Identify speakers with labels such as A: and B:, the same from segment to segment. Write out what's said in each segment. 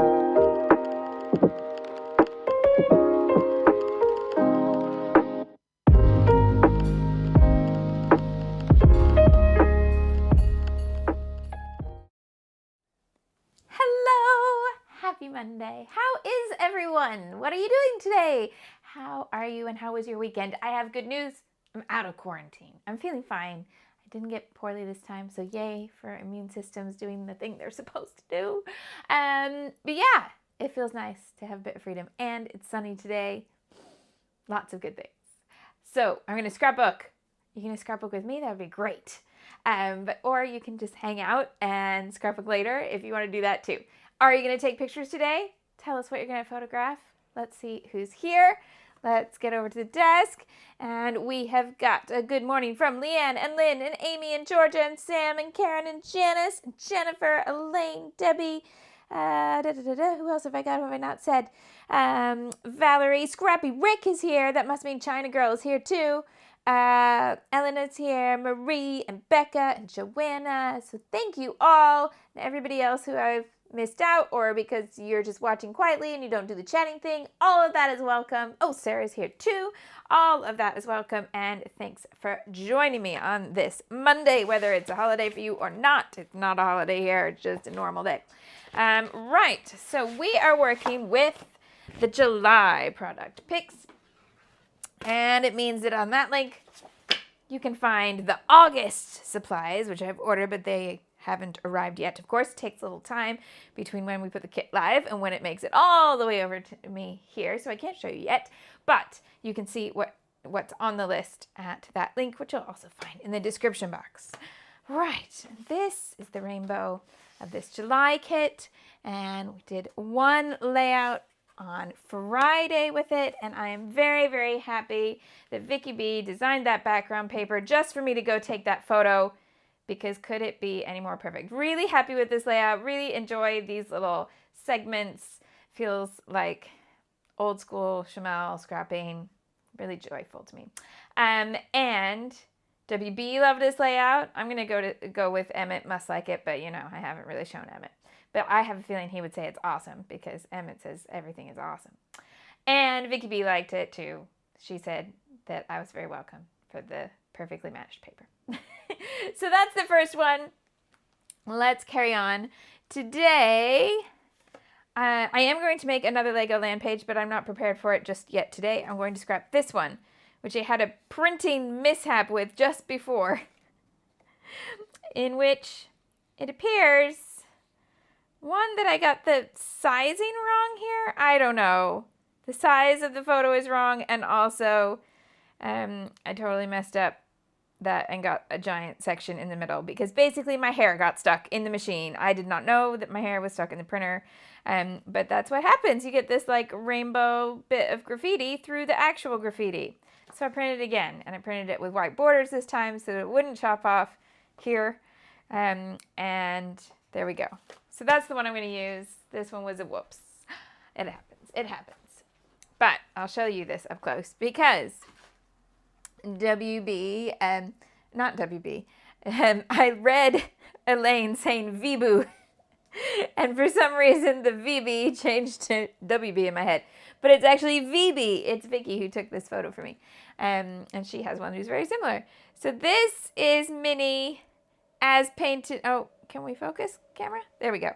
A: Happy Monday. How is everyone? What are you doing today? How are you and how was your weekend? I have good news. I'm out of quarantine. I'm feeling fine. I didn't get poorly this time, so yay for immune systems doing the thing they're supposed to do. But yeah, it feels nice to have a bit of freedom, and it's sunny today. Lots of good things. So I'm going to scrapbook. You can scrapbook with me. That would be great. Or you can just hang out and scrapbook later if you want to do that too. Are you going to take pictures today? Tell us what you're going to photograph. Let's see who's here. Let's get over to the desk. And we have got a good morning from Leanne and Lynn and Amy and Georgia and Sam and Karen and Janice, and Jennifer, Elaine, Debbie. Who else have I got? Who have I not said? Valerie, Scrappy, Rick is here. That must mean China Girl is here too. Elena's here, Marie and Becca and Joanna. So thank you all, and everybody else who I've missed out, or because you're just watching quietly and you don't do the chatting thing. All of that is welcome. Oh, Sarah's here too. All of that is welcome, and thanks for joining me on this Monday, whether it's a holiday for you or not. It's not a holiday here, it's just a normal day. Right, so we are working with the July product picks, and it means that on that link you can find the August supplies, which I've ordered, but they haven't arrived yet. Of course, it takes a little time between when we put the kit live and when it makes it all the way over to me here, so I can't show you yet, but you can see what's on the list at that link, which you'll also find in the description box. Right, this is the rainbow of this July kit, and we did one layout on Friday with it, and I am very, very happy that Vicky B designed that background paper just for me to go take that photo, because could it be any more perfect? Really happy with this layout. Really enjoy these little segments. Feels like old school Shimelle scrapping. Really joyful to me. And WB loved this layout. I'm gonna go with Emmett must like it, but you know, I haven't really shown Emmett. But I have a feeling he would say it's awesome because Emmett says everything is awesome. And Vicky B liked it too. She said that I was very welcome for the perfectly matched paper. So that's the first one. Let's carry on. Today, I am going to make another Lego land page, but I'm not prepared for it just yet today. I'm going to scrap this one, which I had a printing mishap with just before, in which it appears, one, that I got the sizing wrong here. I don't know. The size of the photo is wrong, and also I totally messed up that and got a giant section in the middle because basically my hair got stuck in the machine. I did not know that my hair was stuck in the printer, but that's what happens. You get this like rainbow bit of graffiti through the actual graffiti. So I printed it again, and I printed it with white borders this time so that it wouldn't chop off here, and there we go. So that's the one I'm going to use. This one was a whoops. It happens. But I'll show you this up close because WB, not WB, I read Elaine saying VBoo, and for some reason the VB changed to WB in my head, but it's actually VB. It's Vicky who took this photo for me, and she has one who's very similar. So this is Minnie as painted, oh, can we focus, camera? There we go.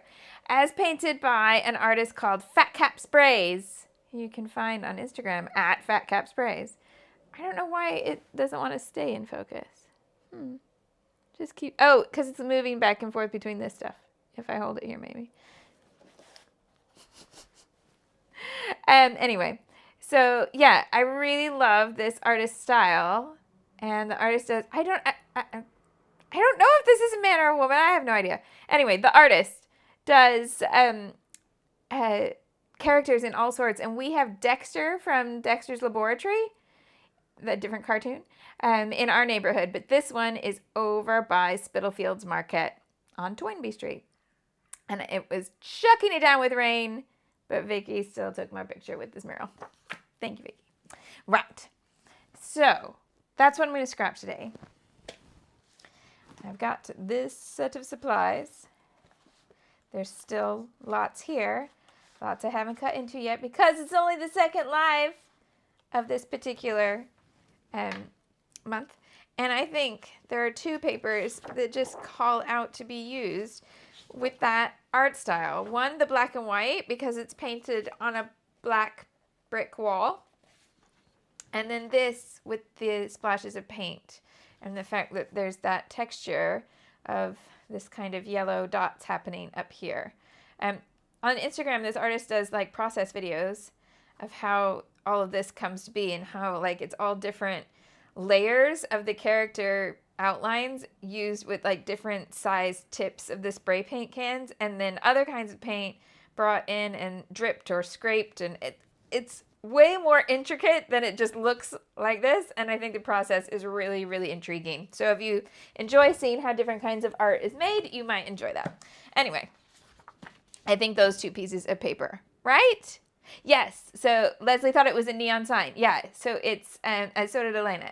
A: As painted by an artist called Fat Cap Sprays, who you can find on Instagram at Fat Cap Sprays. I don't know why it doesn't want to stay in focus. Just keep, oh, because it's moving back and forth between this stuff. If I hold it here, maybe. Anyway, so yeah, I really love this artist style. And the artist does, I don't know if this is a man or a woman. I have no idea. Anyway, the artist does characters in all sorts. And we have Dexter from Dexter's Laboratory, the different cartoon, in our neighborhood. But this one is over by Spitalfields Market on Toynbee Street. And it was chucking it down with rain, but Vicky still took my picture with this mural. Thank you, Vicky. Right. So that's what I'm going to scrap today. I've got this set of supplies. There's still lots here. Lots I haven't cut into yet because it's only the second live of this particular month. And I think there are two papers that just call out to be used with that art style. One, the black and white, because it's painted on a black brick wall. And then this with the splashes of paint and the fact that there's that texture of this kind of yellow dots happening up here. On Instagram, this artist does like process videos of how all of this comes to be and how like it's all different layers of the character outlines used with like different size tips of the spray paint cans, and then other kinds of paint brought in and dripped or scraped, and it's way more intricate than it just looks like this, and I think the process is really, really intriguing. So if you enjoy seeing how different kinds of art is made, you might enjoy that. Anyway, I think those two pieces of paper, right? Yes. So Leslie thought it was a neon sign. Yeah. So it's, so did Elena.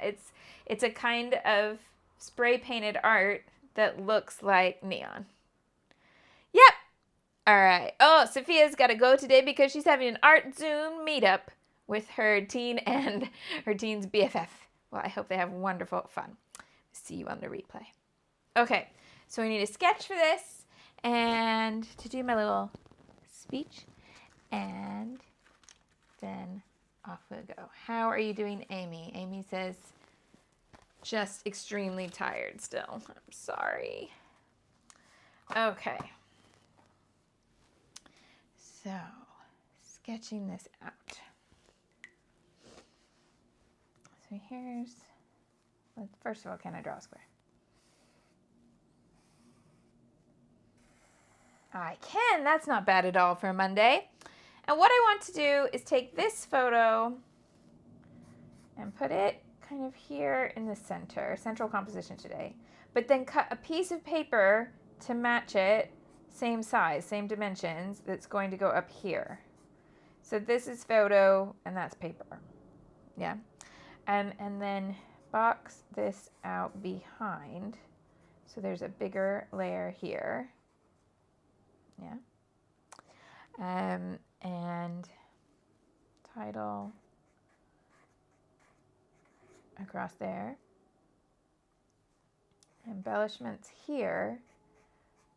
A: It's a kind of spray painted art that looks like neon. Yep. All right. Oh, Sophia's got to go today because she's having an art Zoom meetup with her teen and her teen's BFF. Well, I hope they have wonderful fun. See you on the replay. Okay. So we need a sketch for this and to do my little speech. And then off we go. How are you doing, Amy? Amy says, just extremely tired still. I'm sorry. Okay. So, sketching this out. So here's, first of all, can I draw a square? I can. That's not bad at all for a Monday. And what I want to do is take this photo and put it kind of here in the center, central composition today, but then cut a piece of paper to match it, same size, same dimensions, that's going to go up here. So this is photo and that's paper. Yeah. And then box this out behind. So there's a bigger layer here. Yeah. And title across there. Embellishments here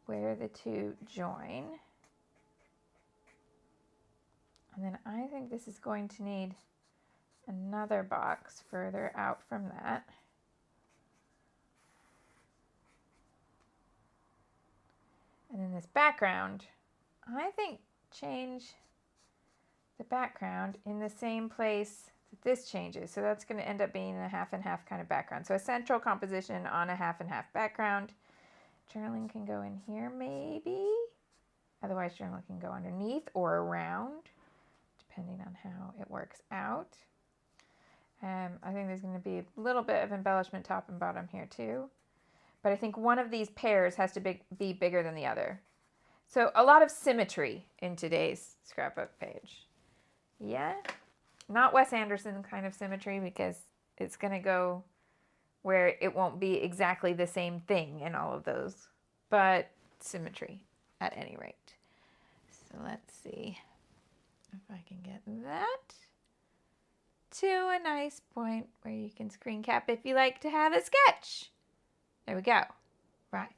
A: where the two join. And then I think this is going to need another box further out from that. And then this background, I think change the background in the same place that this changes. So that's going to end up being a half and half kind of background. So a central composition on a half and half background. Journaling can go in here maybe. Otherwise journaling can go underneath or around, depending on how it works out. I think there's going to be a little bit of embellishment top and bottom here too. But I think one of these pairs has to be bigger than the other. So a lot of symmetry in today's scrapbook page. Yeah, not Wes Anderson kind of symmetry because it's going to go where it won't be exactly the same thing in all of those, but symmetry at any rate. So let's see if I can get that to a nice point where you can screen cap if you like to have a sketch. There we go. Right.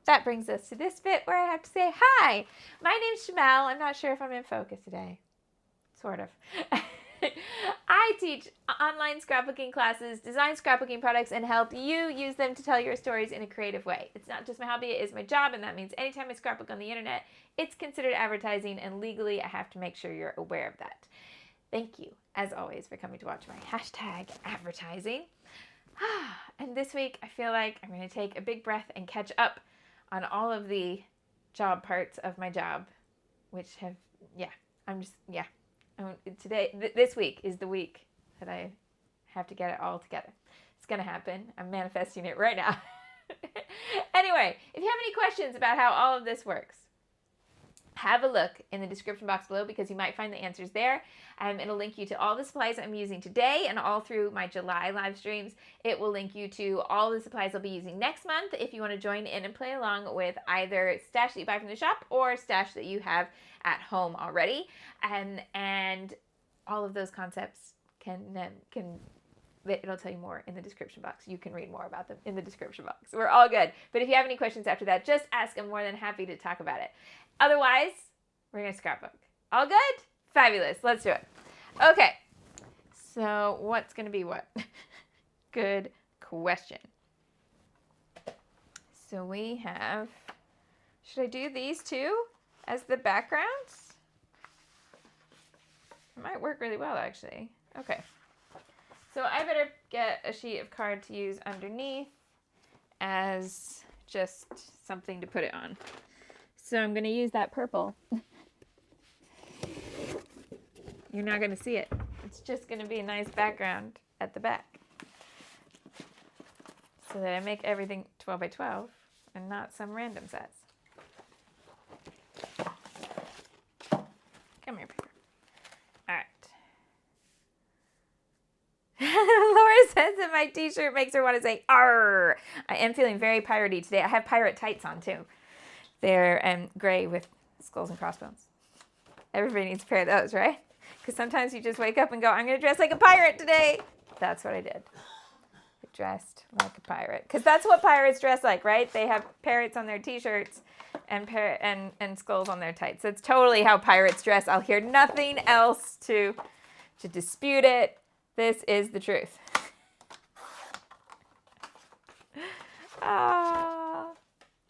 A: That brings us to this bit where I have to say, hi, my name's Shimelle. I'm not sure if I'm in focus today. Sort of. I teach online scrapbooking classes, design scrapbooking products, and help you use them to tell your stories in a creative way. It's not just my hobby, it is my job, and that means anytime I scrapbook on the internet, it's considered advertising, and legally I have to make sure you're aware of that. Thank you, as always, for coming to watch my hashtag advertising. And this week, I feel like I'm going to take a big breath and catch up on all of the job parts of my job, which have, this week is the week that I have to get it all together. It's going to happen. I'm manifesting it right now. Anyway, if you have any questions about how all of this works, have a look in the description box below because you might find the answers there. It'll link you to all the supplies I'm using today and all through my July live streams. It will link you to all the supplies I'll be using next month if you want to join in and play along with either stash that you buy from the shop or stash that you have at home already. And all of those concepts it'll tell you more in the description box. You can read more about them in the description box. We're all good. But if you have any questions after that, just ask. I'm more than happy to talk about it. Otherwise, we're going to scrapbook. All good? Fabulous. Let's do it. Okay. So what's going to be what? Good question. So we have, should I do these two as the backgrounds? It might work really well, actually. Okay. So I better get a sheet of card to use underneath as just something to put it on. So I'm going to use that purple. You're not going to see it. It's just going to be a nice background at the back. So that I make everything 12 by 12 and not some random size. Come here, paper. All right. Laura says that my t-shirt makes her want to say, "Arr!" I am feeling very piratey today. I have pirate tights on too. They're gray with skulls and crossbones. Everybody needs a pair of those, right? Because sometimes you just wake up and go, I'm going to dress like a pirate today. That's what I did. I dressed like a pirate. Because that's what pirates dress like, right? They have parrots on their t-shirts and skulls on their tights. That's totally how pirates dress. I'll hear nothing else to dispute it. This is the truth.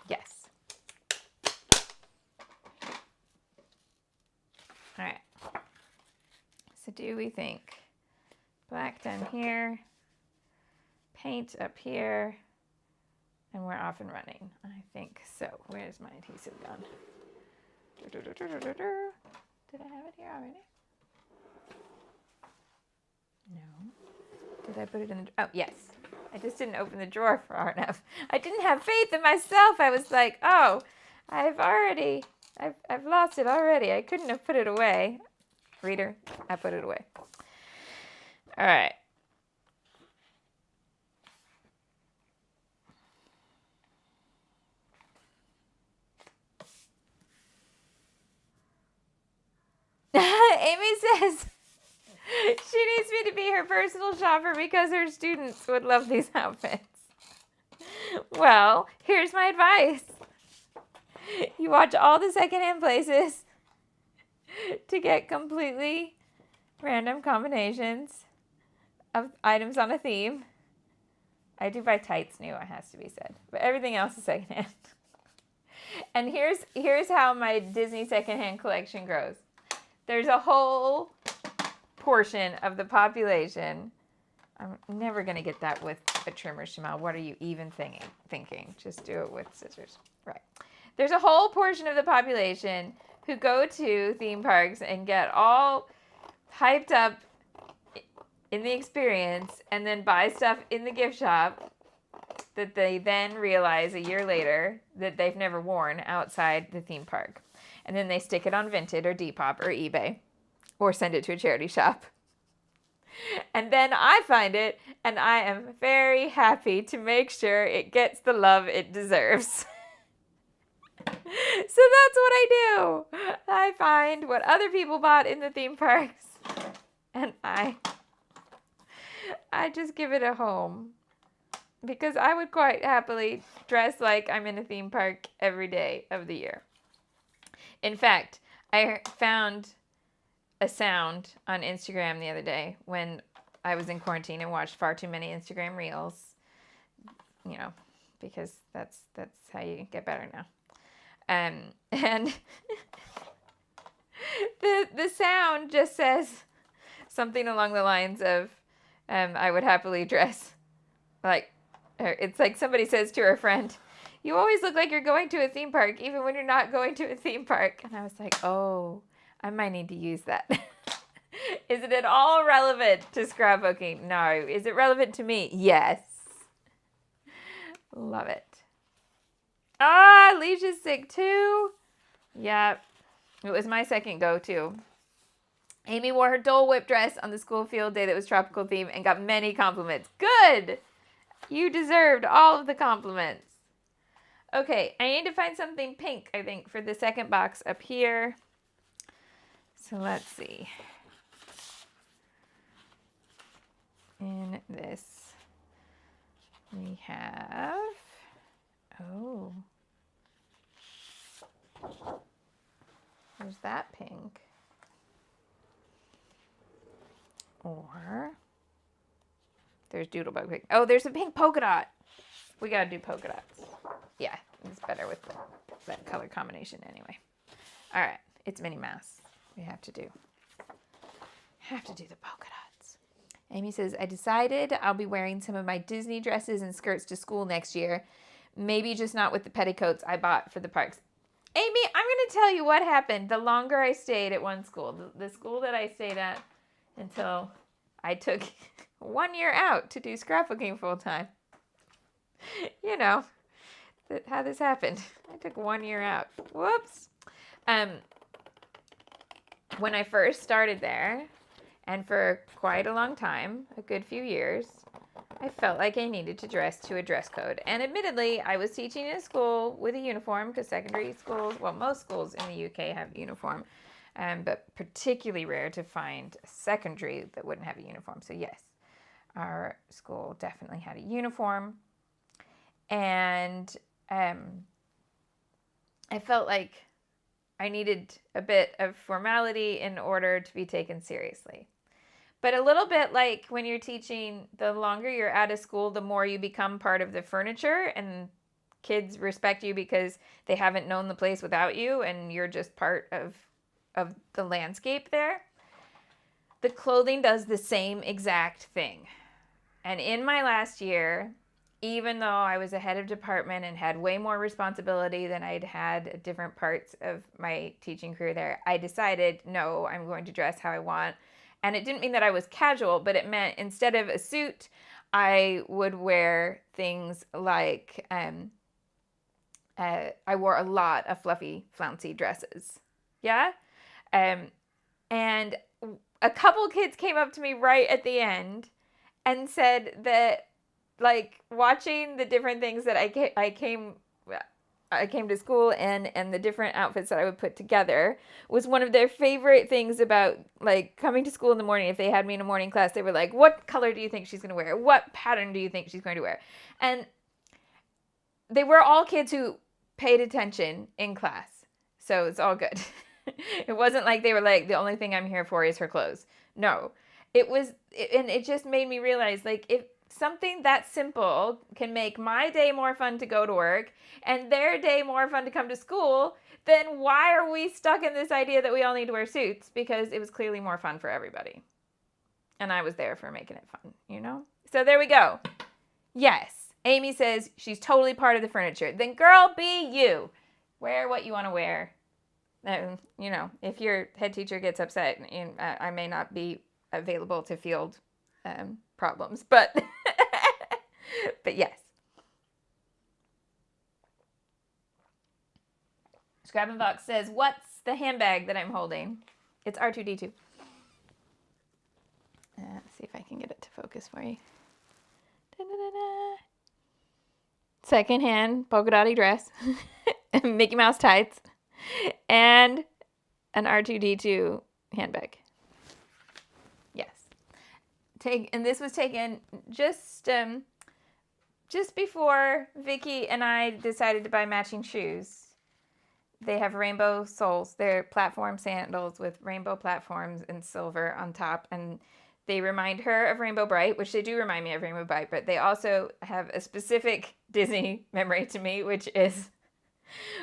A: Yes. All right. So do we think black down here, paint up here, and we're off and running? I think so. Where's my adhesive gone? Did I have it here already? No. Did I put it in the... Oh, yes. I just didn't open the drawer far enough. I didn't have faith in myself. I was like, oh, I've lost it already. I couldn't have put it away. Reader, I put it away. All right. Amy says she needs me to be her personal shopper because her students would love these outfits. Well, here's my advice. You watch all the secondhand places to get completely random combinations of items on a theme. I do buy tights new, it has to be said. But everything else is secondhand. And here's how my Disney secondhand collection grows. There's a whole portion of the population. I'm never going to get that with a trimmer, Shimelle. What are you even thinking? Just do it with scissors. Right. There's a whole portion of the population who go to theme parks and get all hyped up in the experience and then buy stuff in the gift shop that they then realize a year later that they've never worn outside the theme park. And then they stick it on Vinted or Depop or eBay or send it to a charity shop. And then I find it and I am very happy to make sure it gets the love it deserves. So that's what I do. I find what other people bought in the theme parks and I just give it a home because I would quite happily dress like I'm in a theme park every day of the year. In fact, I found a sound on Instagram the other day when I was in quarantine and watched far too many Instagram reels, because that's how you get better now. And the sound just says something along the lines of, I would happily dress like, it's like somebody says to her friend, "You always look like you're going to a theme park, even when you're not going to a theme park." And I was like, oh, I might need to use that. Is it at all relevant to scrapbooking? No. Is it relevant to me? Yes. Love it. Alicia's sick too. Yep. It was my second go too. Amy wore her Dole Whip dress on the school field day that was tropical theme and got many compliments. Good! You deserved all of the compliments. Okay, I need to find something pink, I think, for the second box up here. So let's see. In this, we have, oh, there's that pink. Or there's Doodlebug pink. Oh, there's a pink polka dot. We gotta do polka dots. Yeah, it's better with that color combination anyway. All right, it's Minnie Mouse. We have to do the polka dots. Amy says, I decided I'll be wearing some of my Disney dresses and skirts to school next year. Maybe just not with the petticoats I bought for the parks. Amy, I'm going to tell you what happened the longer I stayed at one school. The school that I stayed at until I took 1 year out to do scrapbooking full time. You know how this happened. I took 1 year out. Whoops. When I first started there, and for quite a long time, a good few years, I felt like I needed to dress to a dress code. And admittedly, I was teaching in a school with a uniform because secondary schools, well, most schools in the UK have uniform, but particularly rare to find a secondary that wouldn't have a uniform. So yes, our school definitely had a uniform. And I felt like I needed a bit of formality in order to be taken seriously. But a little bit like when you're teaching, the longer you're at a school, the more you become part of the furniture, and kids respect you because they haven't known the place without you, and you're just part of the landscape there. The clothing does the same exact thing. And in my last year, even though I was a head of department and had way more responsibility than I'd had at different parts of my teaching career there, I decided, no, I'm going to dress how I want. And it didn't mean that I was casual, but it meant instead of a suit, I would wear things like, I wore a lot of fluffy, flouncy dresses. Yeah? And a couple kids came up to me right at the end and said that, like, watching the different things that I came to school and the different outfits that I would put together was one of their favorite things about, like, coming to school in the morning. If they had me in a morning class, they were like, what color do you think she's going to wear? What pattern do you think she's going to wear? And they were all kids who paid attention in class. So it's all good. It wasn't like they were like, the only thing I'm here for is her clothes. No, and it just made me realize, like, if something that simple can make my day more fun to go to work and their day more fun to come to school, then why are we stuck in this idea that we all need to wear suits? Because it was clearly more fun for everybody. And I was there for making it fun, you know? So there we go. Yes, Amy says she's totally part of the furniture. Then girl, be you. Wear what you want to wear. You know, if your head teacher gets upset, I may not be available to field problems, but but yes. Scrap and Box says, what's the handbag that I'm holding? It's R2-D2. Let's see if I can get it to focus for you. Da-da-da-da. Secondhand polka dotty dress, Mickey Mouse tights, and an R2-D2 handbag. Yes. And this was taken just before Vicky and I decided to buy matching shoes. They have rainbow soles. They're platform sandals with rainbow platforms and silver on top. And they remind her of Rainbow Bright, which they do remind me of Rainbow Bright, but they also have a specific Disney memory to me, which is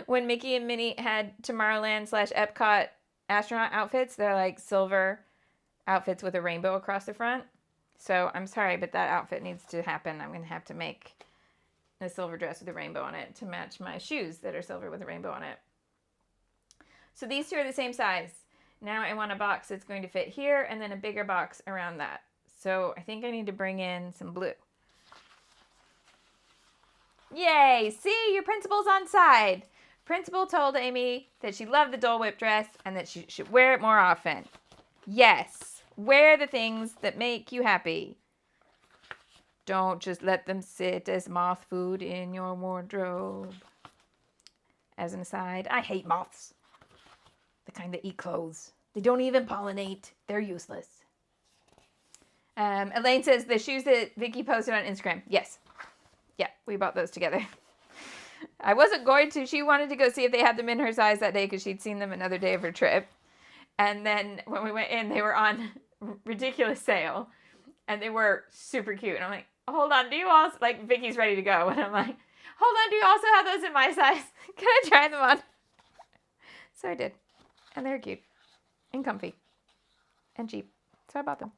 A: when Mickey and Minnie had Tomorrowland/Epcot astronaut outfits. They're like silver outfits with a rainbow across the front. So I'm sorry, but that outfit needs to happen. I'm going to have to make a silver dress with a rainbow on it to match my shoes that are silver with a rainbow on it. So these two are the same size. Now I want a box that's going to fit here and then a bigger box around that. So I think I need to bring in some blue. Yay! See, your principal's on side. Principal told Amy that she loved the Dole Whip dress and that she should wear it more often. Yes, wear the things that make you happy. Don't just let them sit as moth food in your wardrobe. As an aside, I hate moths. The kind that eat clothes. They don't even pollinate. They're useless. Elaine says the shoes that Vicky posted on Instagram. Yes. Yeah, we bought those together. I wasn't going to. She wanted to go see if they had them in her size that day because she'd seen them another day of her trip. And then when we went in, they were on ridiculous sale. And they were super cute. And I'm like, hold on, do you also... Like, Vicky's ready to go. And I'm like, hold on, do you also have those in my size? Can I try them on? So I did. And they're cute. And comfy. And cheap. So I bought them.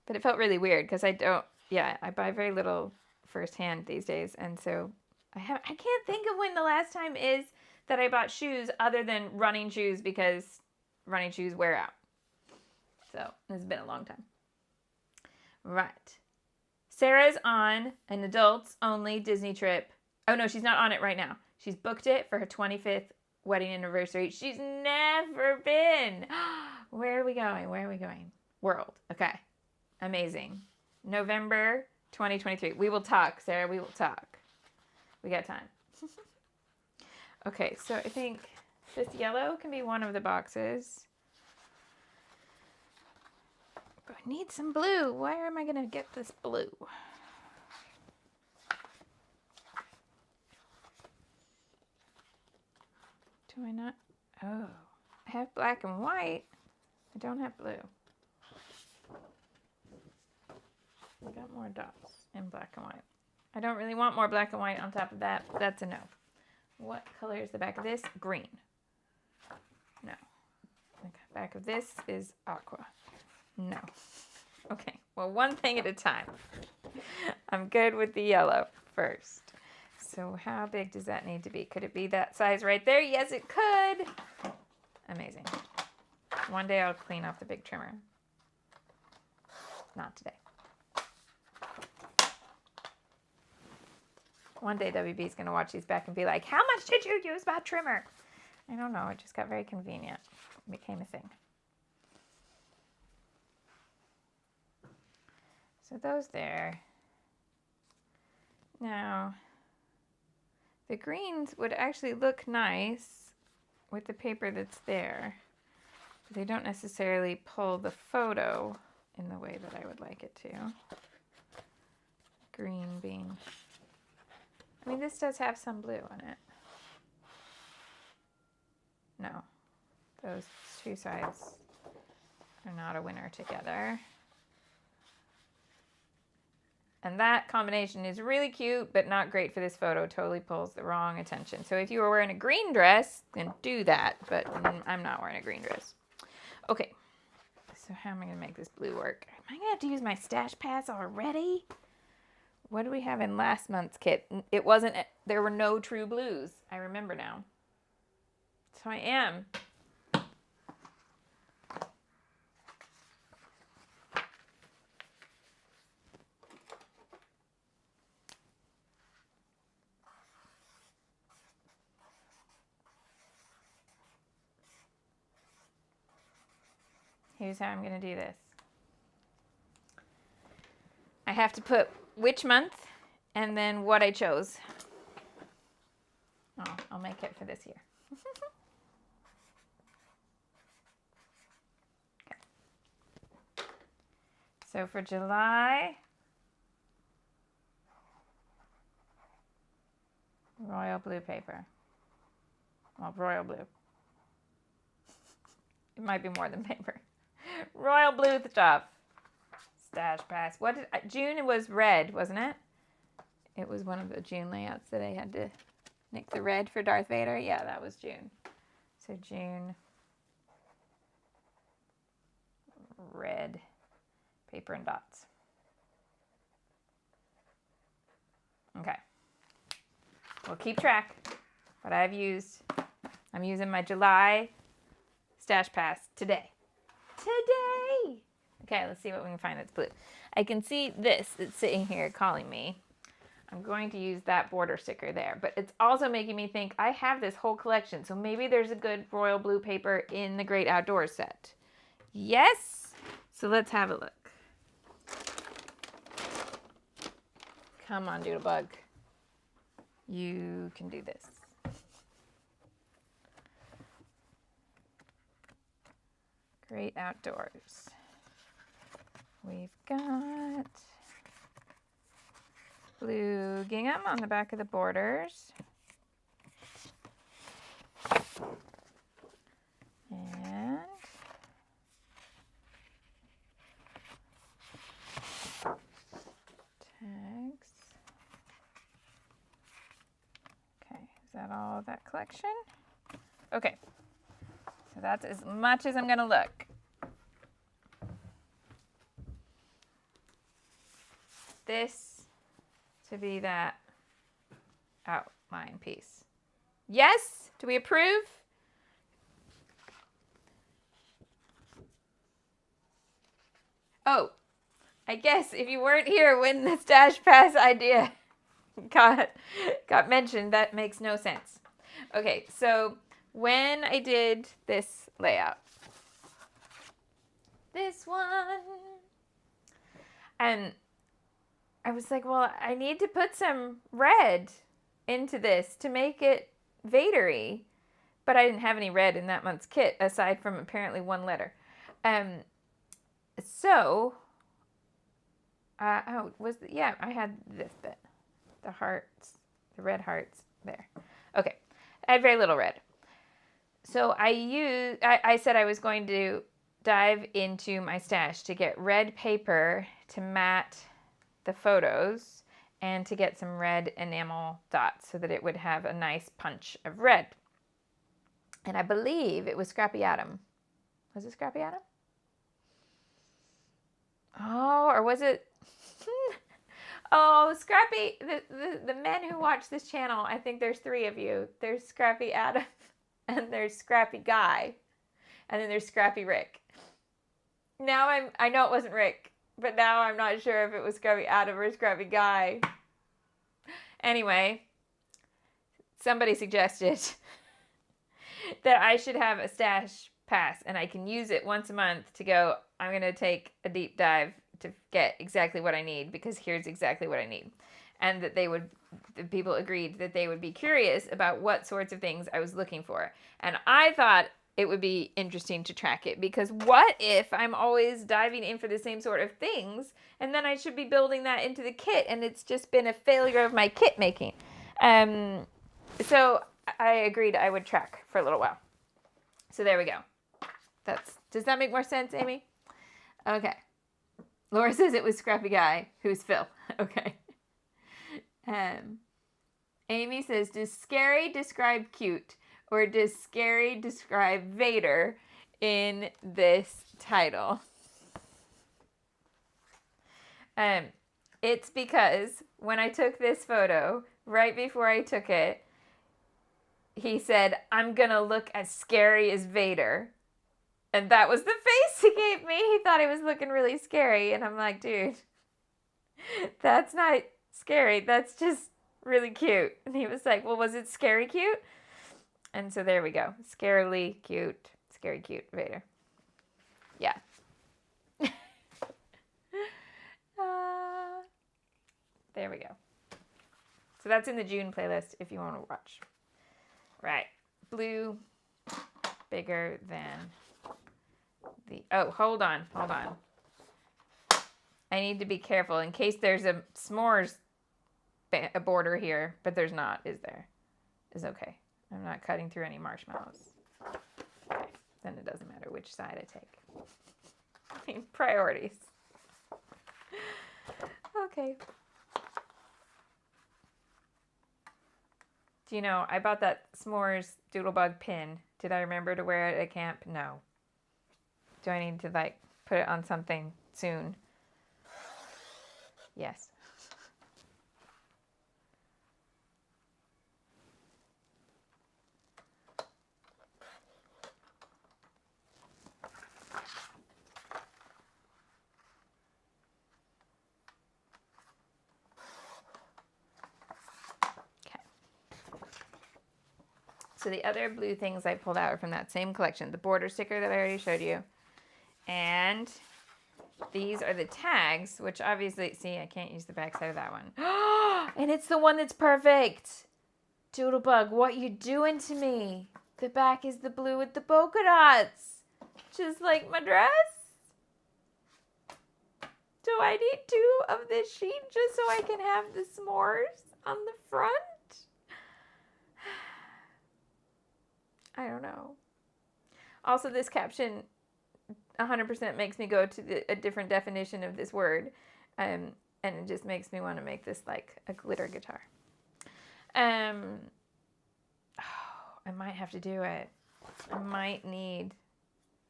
A: But it felt really weird because I buy very little firsthand these days. And so I can't think of when the last time is that I bought shoes other than running shoes because running shoes wear out. So it's been a long time. Right. Sarah's on an adults only Disney trip. Oh no, she's not on it right now. She's booked it for her 25th wedding anniversary. She's never been. Where are we going? Where are we going? World. Okay. Amazing. November 2023. We will talk, Sarah. We will talk. We got time. Okay, so I think this yellow can be one of the boxes. But I need some blue. Where am I going to get this blue? Do I not? Oh, I have black and white. I don't have blue. I got more dots in black and white. I don't really want more black and white on top of that. That's a no. What color is the back of this? Green. No. The back of this is aqua. No. Okay. Well, one thing at a time. I'm good with the yellow first. So how big does that need to be? Could it be that size right there? Yes, it could. Amazing. One day I'll clean off the big trimmer. Not today. One day WB is going to watch these back and be like, how much did you use my trimmer? I don't know. It just got very convenient. It became a thing. So those there. Now, the greens would actually look nice with the paper that's there. But they don't necessarily pull the photo in the way that I would like it to. Green being... I mean, this does have some blue in it. No. Those two sides are not a winner together. And that combination is really cute, but not great for this photo. Totally pulls the wrong attention. So if you were wearing a green dress, then do that. But I'm not wearing a green dress. Okay. So how am I going to make this blue work? Am I going to have to use my stash pass already? What do we have in last month's kit? It wasn't, there were no true blues. I remember now. So I am. Here's how I'm going to do this. I have to put which month and then what I chose. Oh, I'll make it for this year. Okay. So for July, royal blue paper. Well, royal blue. It might be more than paper. Royal blue stuff. Stash pass. What did June was red, wasn't it? It was one of the June layouts that I had to nick the red for Darth Vader. Yeah, that was June. So June, red, paper and dots. Okay. We'll keep track. What I've used. I'm using my July stash pass today. Today! Okay, let's see what we can find that's blue. I can see this that's sitting here calling me. I'm going to use that border sticker there. But it's also making me think I have this whole collection, so maybe there's a good royal blue paper in the Great Outdoors set. Yes? So let's have a look. Come on, Doodlebug. You can do this. Great Outdoors. We've got blue gingham on the back of the borders. And tags. Okay, is that all of that collection? Okay, so that's as much as I'm going to look. This to be that outline piece. Yes? Do we approve? Oh, I guess if you weren't here when the Stash Pass idea got mentioned, that makes no sense. Okay, so when I did this layout, this one, and I was like, well, I need to put some red into this to make it Vader-y, but I didn't have any red in that month's kit aside from apparently one letter. So, I had this bit, the hearts, the red hearts there. Okay, I had very little red. So I said I was going to dive into my stash to get red paper to mat the photos and to get some red enamel dots so that it would have a nice punch of red. And I believe it was Scrappy Adam. Was it Scrappy Adam? Oh, or was it? Oh, Scrappy, the men who watch this channel, I think there's 3 of you. There's Scrappy Adam, and there's Scrappy Guy, and then there's Scrappy Rick. Now I know it wasn't Rick, but now I'm not sure if it was Scrappy Adam or Scrappy Guy. Anyway, somebody suggested that I should have a stash pass, and I can use it once a month to go, I'm going to take a deep dive to get exactly what I need, because here's exactly what I need. And that the people agreed that they would be curious about what sorts of things I was looking for. And I thought it would be interesting to track it, because what if I'm always diving in for the same sort of things, and then I should be building that into the kit, and it's just been a failure of my kit making. So I agreed I would track for a little while. So there we go. Does that make more sense, Amy? Okay. Laura says it was Scrappy Guy, who's Phil. Okay. Amy says, does scary describe cute, or does scary describe Vader in this title? It's because when I took this photo, right before I took it, he said, I'm going to look as scary as Vader. And that was the face he gave me. He thought he was looking really scary. And I'm like, dude, that's not scary. That's just really cute. And he was like, well, was it scary cute? And so there we go. Scarily cute. Scary cute Vader. Yeah. There we go. So that's in the June playlist if you want to watch. Right. Blue, bigger than the... Oh, hold on. I need to be careful in case there's a s'mores border here, but there's not, is there? Is okay. I'm not cutting through any marshmallows. Okay. Then it doesn't matter which side I take. I mean, priorities. Okay. Do you know, I bought that s'mores Doodlebug pin. Did I remember to wear it at camp? No. Do I need to, like, put it on something soon? Yes. So the other blue things I pulled out are from that same collection. The border sticker that I already showed you. And these are the tags, which obviously, see, I can't use the back side of that one. And it's the one that's perfect. Doodlebug, what you doing to me? The back is the blue with the polka dots. Just like my dress. Do I need 2 of this sheet just so I can have the s'mores on the front? I don't know. Also, this caption 100% makes me go to a different definition of this word. And it just makes me want to make this like a glitter guitar. I might have to do it. I might need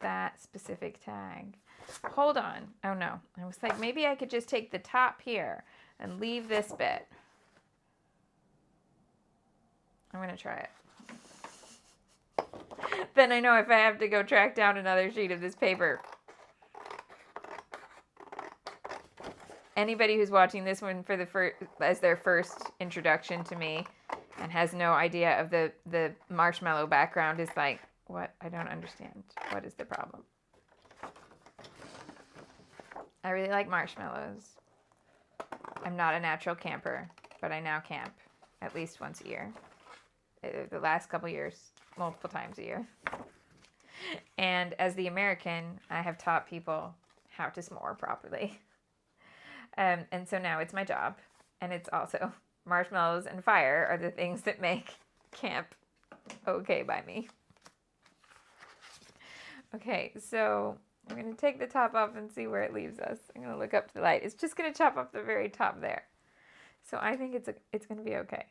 A: that specific tag. Hold on. Oh no. I was like, maybe I could just take the top here and leave this bit. I'm going to try it. Then I know if I have to go track down another sheet of this paper. Anybody who's watching this one for as their first introduction to me and has no idea of the marshmallow background is like, what? I don't understand. What is the problem? I really like marshmallows. I'm not a natural camper, but I now camp at least once a year. The last couple years, multiple times a year. And as the American, I have taught people how to s'more properly. And so now it's my job. And it's also marshmallows and fire are the things that make camp okay by me. Okay, so I'm going to take the top off and see where it leaves us. I'm going to look up to the light. It's just going to chop off the very top there. So I think it's going to be okay.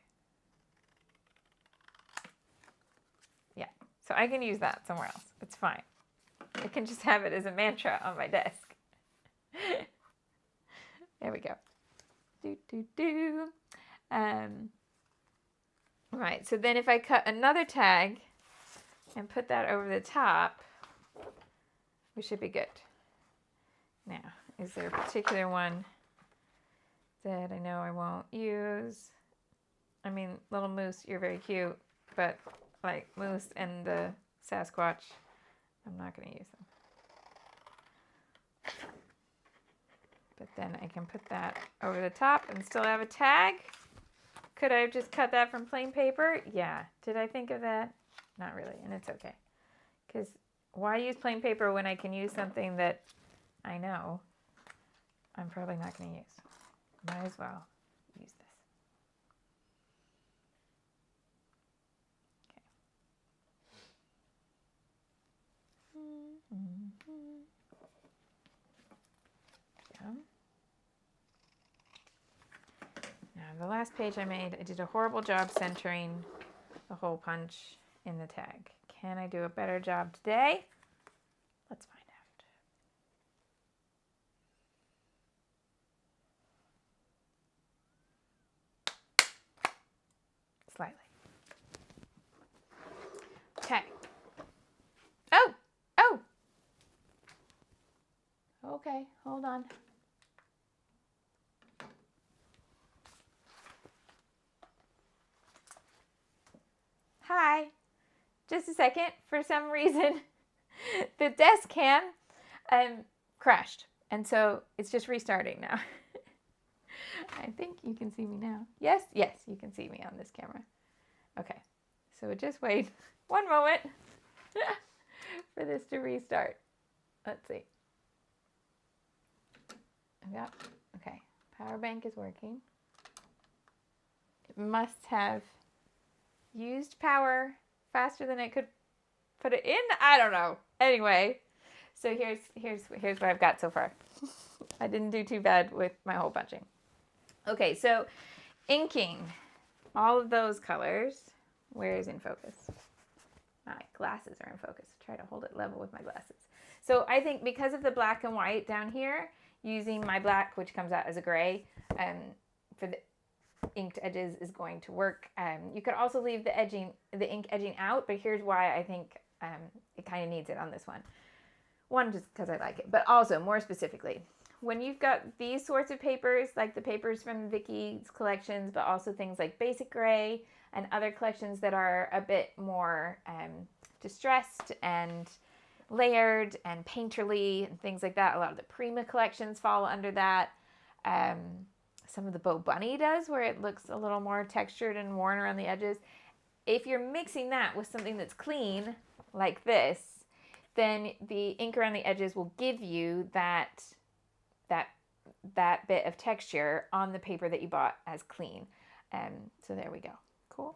A: Yeah, so I can use that somewhere else. It's fine. I can just have it as a mantra on my desk. There we go. Right, so then if I cut another tag and put that over the top, we should be good. Now, is there a particular one that I know I won't use? I mean, Little Moose, you're very cute, but like Moose and the Sasquatch, I'm not going to use them. But then I can put that over the top and still have a tag. Could I have just cut that from plain paper? Yeah. Did I think of that? Not really, and it's okay. Because why use plain paper when I can use something that I know I'm probably not going to use? Might as well use this. Okay. Yeah. Now, the last page I made, I did a horrible job centering the hole punch in the tag. Can I do a better job today? Let's find out. Slightly. Okay. Oh! Oh! Okay, hold on. Hi. Just a second. For some reason, the desk cam crashed. And so it's just restarting now. I think you can see me now. Yes? Yes, you can see me on this camera. Okay. So just wait one moment for this to restart. Let's see. Yep. Okay. Power bank is working. It must have used power faster than it could put it in. I don't know. Anyway, so here's what I've got so far. I didn't do too bad with my hole punching. Okay, so inking all of those colors. Where is in focus? My glasses are in focus. Try to hold it level with my glasses. So I think because of the black and white down here, using my black, which comes out as a gray, for the inked edges is going to work. You could also leave the ink edging out, but here's why I think it kind of needs it on this one. One, just because I like it, but also more specifically, when you've got these sorts of papers, like the papers from Vicky's collections, but also things like Basic Gray, and other collections that are a bit more distressed and layered and painterly and things like that. A lot of the Prima collections fall under that. Some of the Bo Bunny does, where it looks a little more textured and worn around the edges. If you're mixing that with something that's clean, like this, then the ink around the edges will give you that bit of texture on the paper that you bought as clean. So there we go. Cool.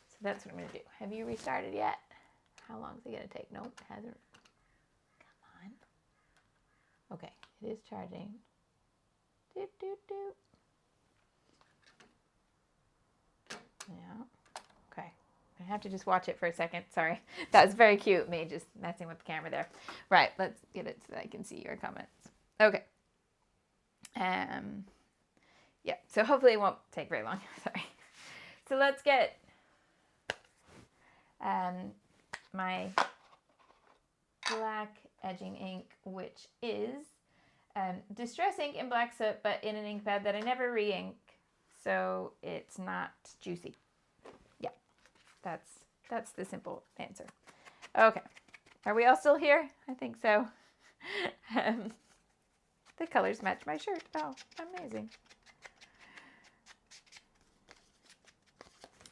A: So that's what I'm going to do. Have you restarted yet? How long is it going to take? Nope, it hasn't. Come on. Okay, it is charging. Doot, doot, doot. Yeah. Okay. I have to just watch it for a second. Sorry. That was very cute. Me just messing with the camera there. Right. Let's get it so that I can see your comments. Okay. Yeah. So hopefully it won't take very long. Sorry. So let's get my black edging ink, which is Distress ink in black soot, but in an ink pad that I never re-ink, so it's not juicy. Yeah, that's the simple answer. Okay, are we all still here? I think so. The colors match my shirt. Oh, amazing.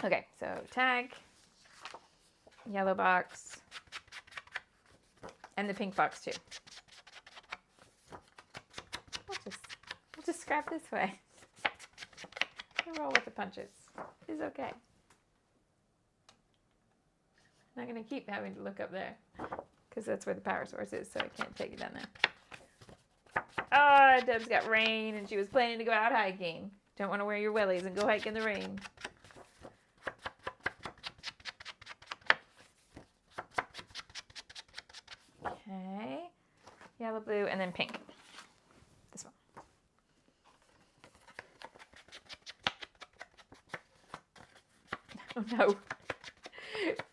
A: Okay, so tag, yellow box, and the pink box too. We'll just scrap this way. And roll with the punches. It's okay. I'm not going to keep having to look up there because that's where the power source is, so I can't take it down there. Oh, Deb's got rain and she was planning to go out hiking. Don't want to wear your wellies and go hike in the rain. Okay. Yellow, blue, and then pink. This one. Oh no.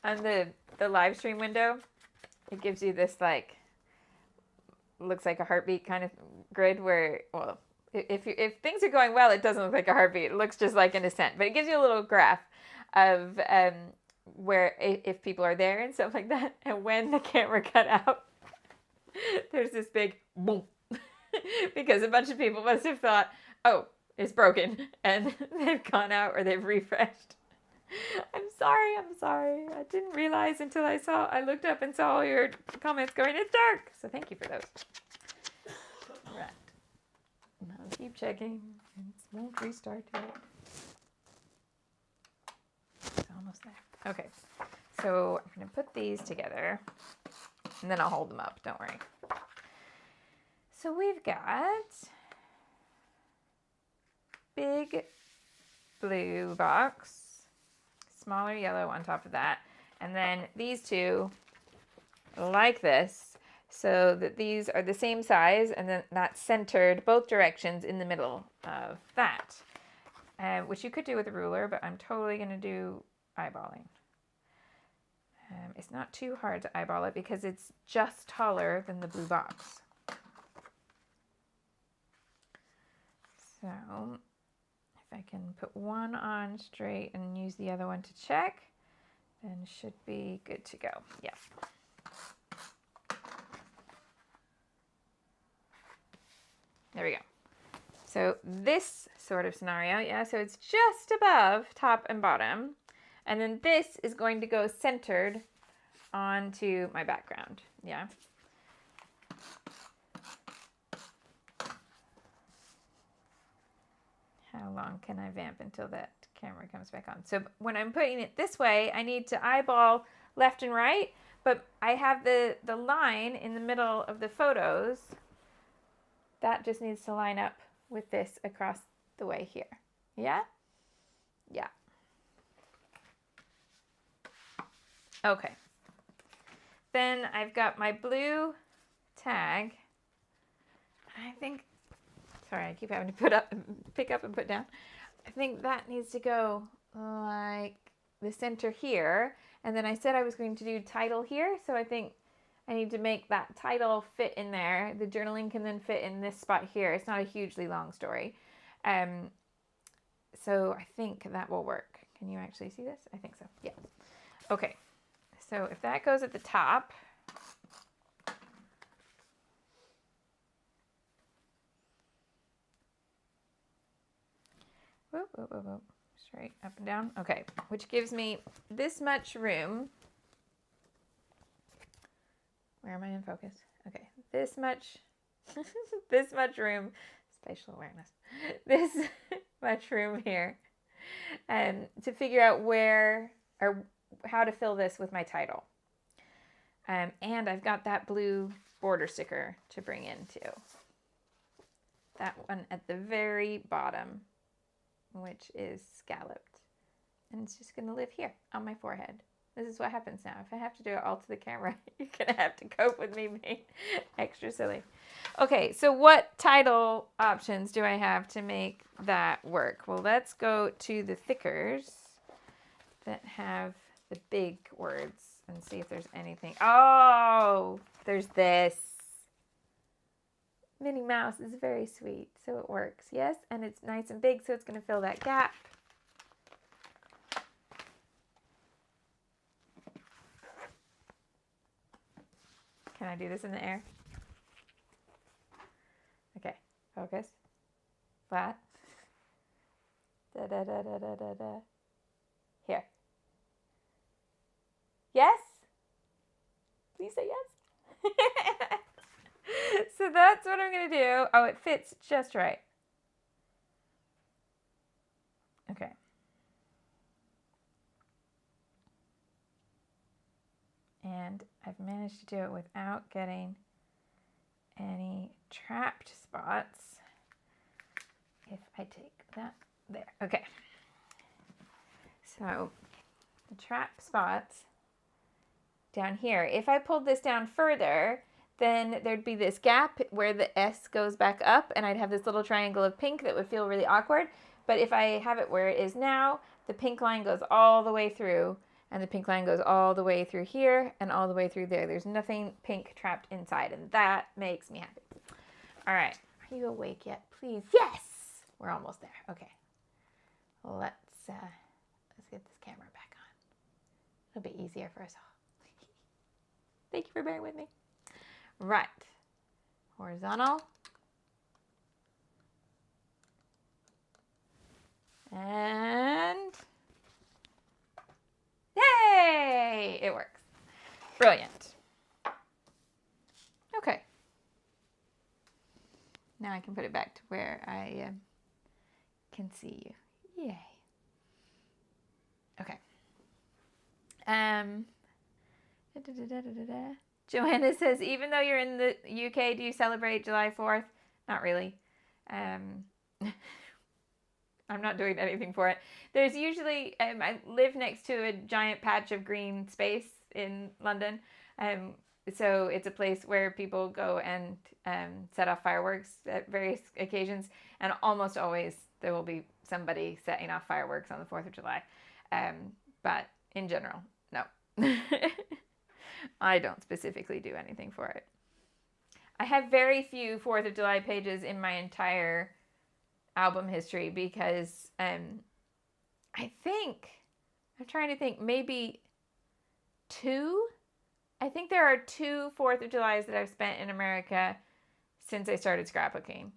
A: On the live stream window, it gives you this like, looks like a heartbeat kind of grid where, well, if things are going well, it doesn't look like a heartbeat. It looks just like an ascent, but it gives you a little graph of where if people are there and stuff like that, and when the camera cut out, there's this big boom because a bunch of people must have thought, oh, it's broken, and they've gone out or they've refreshed. I'm sorry. I didn't realize until I looked up and saw all your comments going, it's dark. So thank you for those. Right. I'll keep checking. It won't restart yet. It's almost there. Okay. So I'm going to put these together and then I'll hold them up. Don't worry. So we've got big blue box, smaller yellow on top of that, and then these two like this, so that these are the same size and then that's centered both directions in the middle of that, which you could do with a ruler, but I'm totally going to do eyeballing. It's not too hard to eyeball it because it's just taller than the blue box. So if I can put one on straight and use the other one to check, then should be good to go. Yeah. There we go. So this sort of scenario, yeah, so it's just above top and bottom. And then this is going to go centered onto my background, yeah. How long can I vamp until that camera comes back on? So when I'm putting it this way, I need to eyeball left and right, but I have the line in the middle of the photos. That just needs to line up with this across the way here. Yeah? Yeah. Okay. Then I've got my blue tag. I think, sorry, I keep having to pick up and put down. I think that needs to go like the center here. And then I said I was going to do title here. So I think I need to make that title fit in there. The journaling can then fit in this spot here. It's not a hugely long story. So I think that will work. Can you actually see this? I think so. Yeah. Okay. So if that goes at the top, whoop, whoop, whoop, whoop. Straight up and down. Okay. Which gives me this much room. Where am I in focus? Okay. This much, this much room, spatial awareness, this much room here, to figure out where or how to fill this with my title. And I've got that blue border sticker to bring in too. That one at the very bottom, which is scalloped. And it's just going to live here on my forehead. This is what happens now. If I have to do it all to the camera, you're going to have to cope with me being extra silly. Okay, so what title options do I have to make that work? Well, let's go to the thickers that have the big words and see if there's anything. Oh, there's this. Minnie Mouse is very sweet, so it works. Yes, and it's nice and big, so it's going to fill that gap. Can I do this in the air? Okay, focus. Flat. Da da da da da da da. Here. Yes? Please say yes. So that's what I'm going to do. Oh, it fits just right. Okay. And I've managed to do it without getting any trapped spots. If I take that there. Okay. So the trap spots down here. If I pulled this down further, then there'd be this gap where the S goes back up, and I'd have this little triangle of pink that would feel really awkward. But if I have it where it is now, the pink line goes all the way through, and the pink line goes all the way through here and all the way through there. There's nothing pink trapped inside, and that makes me happy. All right. Are you awake yet? Please. Yes! We're almost there. Okay. Let's get this camera back on. It'll be easier for us all. Thank you for bearing with me. Right. Horizontal. And yay! It works. Brilliant. Okay. Now I can put it back to where I can see you. Yay. Okay. Joanna says, even though you're in the UK, do you celebrate July 4th? Not really. I'm not doing anything for it. There's usually, I live next to a giant patch of green space in London. So it's a place where people go and set off fireworks at various occasions. And almost always there will be somebody setting off fireworks on the 4th of July. But in general, no. I don't specifically do anything for it. I have very few 4th of July pages in my entire album history because I think, I'm trying to think, maybe 2? I think there are 2 4th of Julys that I've spent in America since I started scrapbooking.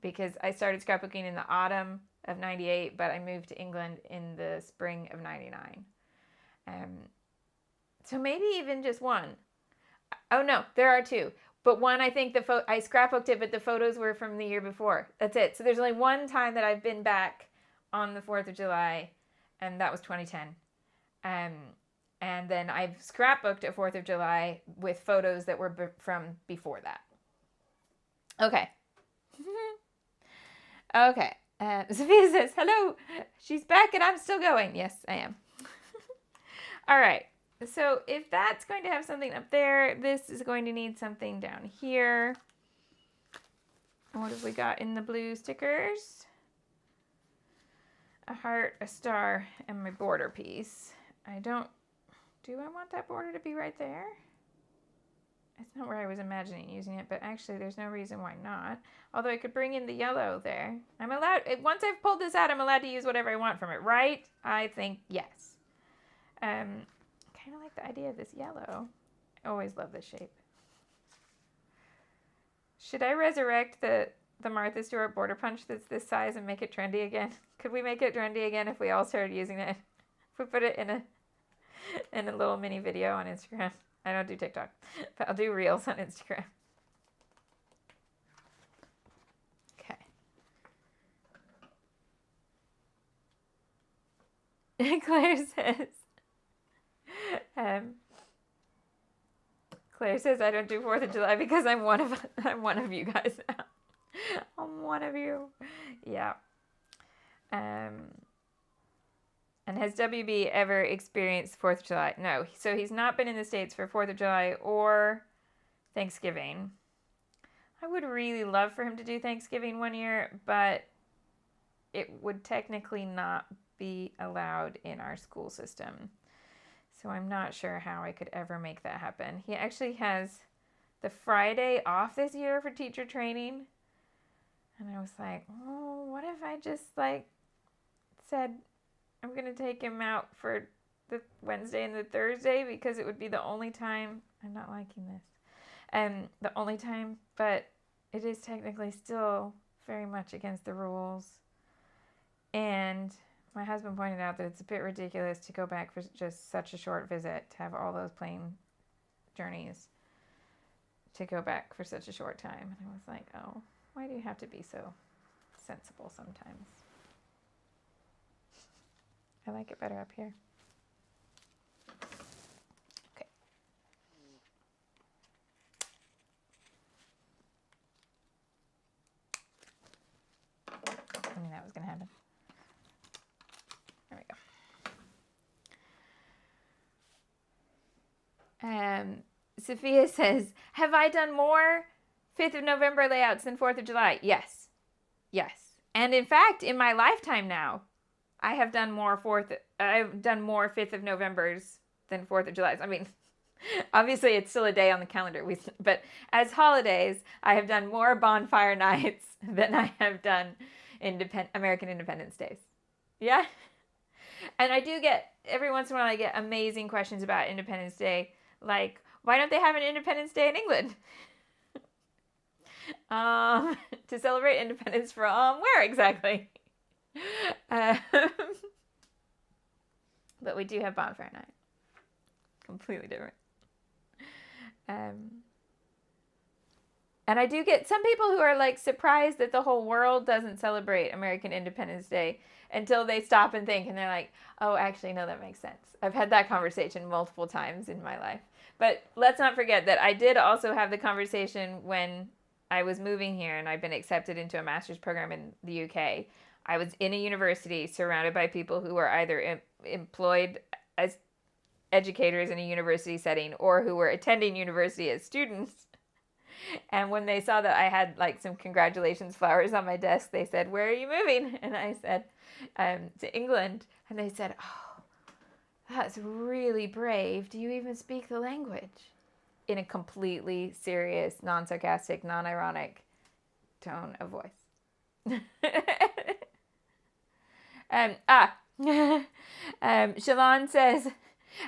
A: Because I started scrapbooking in the autumn of 98, but I moved to England in the spring of 99. So maybe even just 1. Oh no, there are 2. But 1, I think I scrapbooked it, but the photos were from the year before. That's it. So there's only 1 time that I've been back on the 4th of July, and that was 2010. And then I've scrapbooked a 4th of July with photos that were from before that. Okay. Okay. Sophia says, hello. She's back and I'm still going. Yes, I am. All right. So if that's going to have something up there, this is going to need something down here. What have we got in the blue stickers? A heart, a star, and my border piece. Do I want that border to be right there? I not where I was imagining using it, but actually there's no reason why not. Although I could bring in the yellow there. I'm allowed, once I've pulled this out, I'm allowed to use whatever I want from it, right? I think yes. Kind of like the idea of this yellow. I always love this shape. Should I resurrect the Martha Stewart border punch that's this size and make it trendy again? Could we make it trendy again if we all started using it? If we put it in a little mini video on Instagram. I don't do TikTok, but I'll do Reels on Instagram. Okay. Claire says I don't do 4th of July because I'm one of you guys now. I'm one of you. Yeah. And has WB ever experienced 4th of July? No. So he's not been in the States for 4th of July or Thanksgiving. I would really love for him to do Thanksgiving one year, but it would technically not be allowed in our school system. So I'm not sure how I could ever make that happen. He actually has the Friday off this year for teacher training. And I was like, oh, what if I just said I'm going to take him out for the Wednesday and the Thursday because it would be the only time. I'm not liking this. The only time, but it is technically still very much against the rules. And my husband pointed out that it's a bit ridiculous to go back for just such a short visit, to have all those plane journeys, to go back for such a short time. And I was like, oh, why do you have to be so sensible sometimes? I like it better up here. Okay. I knew that was going to happen. There we go. Sophia says, have I done more 5th of November layouts than 4th of July? Yes. Yes. And in fact, in my lifetime now, I have done more 5th of Novembers than 4th of July. I mean, obviously it's still a day on the calendar, but as holidays, I have done more bonfire nights than I have done American Independence Days. Yeah. And I do get, every once in a while, I get amazing questions about Independence Day. Like, why don't they have an Independence Day in England? To celebrate independence from where exactly? But we do have bonfire night. Completely different. And I do get some people who are surprised that the whole world doesn't celebrate American Independence Day until they stop and think, and they're like, oh, actually, no, that makes sense. I've had that conversation multiple times in my life. But let's not forget that I did also have the conversation when I was moving here and I've been accepted into a master's program in the UK. I was in a university surrounded by people who were either employed as educators in a university setting or who were attending university as students. And when they saw that I had some congratulations flowers on my desk, they said, where are you moving? And I said, to England. And they said, oh, that's really brave. Do you even speak the language? In a completely serious, non-sarcastic, non-ironic tone of voice. Shalon says,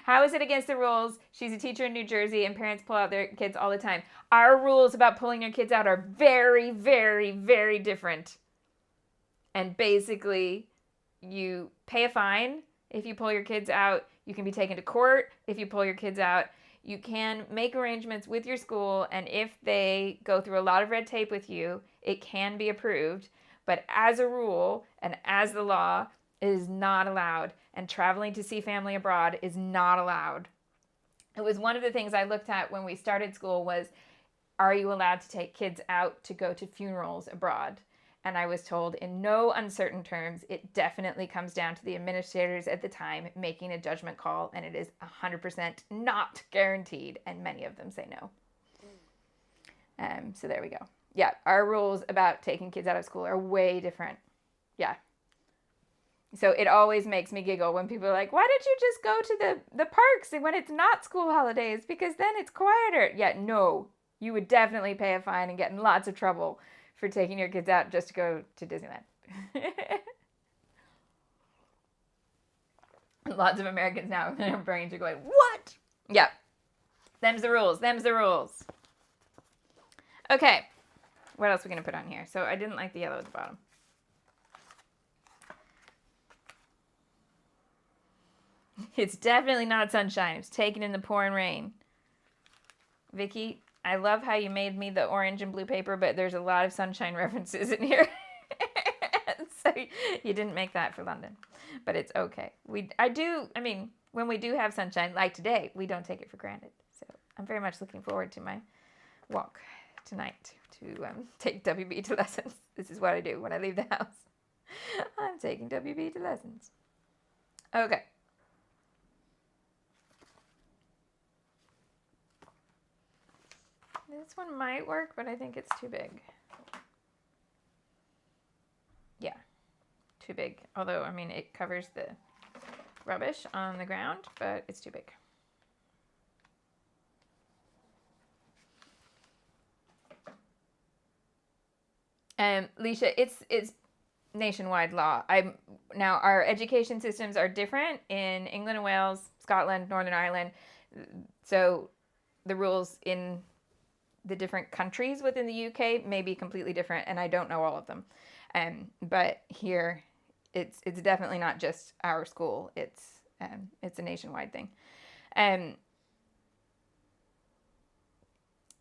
A: how is it against the rules? She's a teacher in New Jersey and parents pull out their kids all the time. Our rules about pulling your kids out are very, very, very different. And basically, you pay a fine if you pull your kids out. You can be taken to court if you pull your kids out. You can make arrangements with your school, and if they go through a lot of red tape with you, it can be approved. But as a rule, and as the law, it is not allowed. And traveling to see family abroad is not allowed. It was one of the things I looked at when we started school was, are you allowed to take kids out to go to funerals abroad? And I was told in no uncertain terms, it definitely comes down to the administrators at the time making a judgment call, and it is 100% not guaranteed, and many of them say no. So there we go. Yeah, our rules about taking kids out of school are way different. Yeah. So it always makes me giggle when people are like, why don't you just go to the parks when it's not school holidays? Because then it's quieter. Yeah, no, you would definitely pay a fine and get in lots of trouble for taking your kids out just to go to Disneyland. Lots of Americans now, their brains are going, what? Yeah, them's the rules, them's the rules. Okay, what else are we going to put on here? So I didn't like the yellow at the bottom. It's definitely not sunshine. It's taken in the pouring rain. Vicky, I love how you made me the orange and blue paper, but there's a lot of sunshine references in here. So you didn't make that for London, but it's okay. When we do have sunshine, like today, we don't take it for granted. So I'm very much looking forward to my walk tonight to take WB to lessons. This is what I do when I leave the house. I'm taking WB to lessons. Okay. This one might work, but I think it's too big. Yeah, too big. Although, I mean, it covers the rubbish on the ground, but it's too big. Leisha, it's nationwide law. Now our education systems are different in England and Wales, Scotland, Northern Ireland. So the rules in the different countries within the UK may be completely different, and I don't know all of them. But here, it's definitely not just our school. It's a nationwide thing.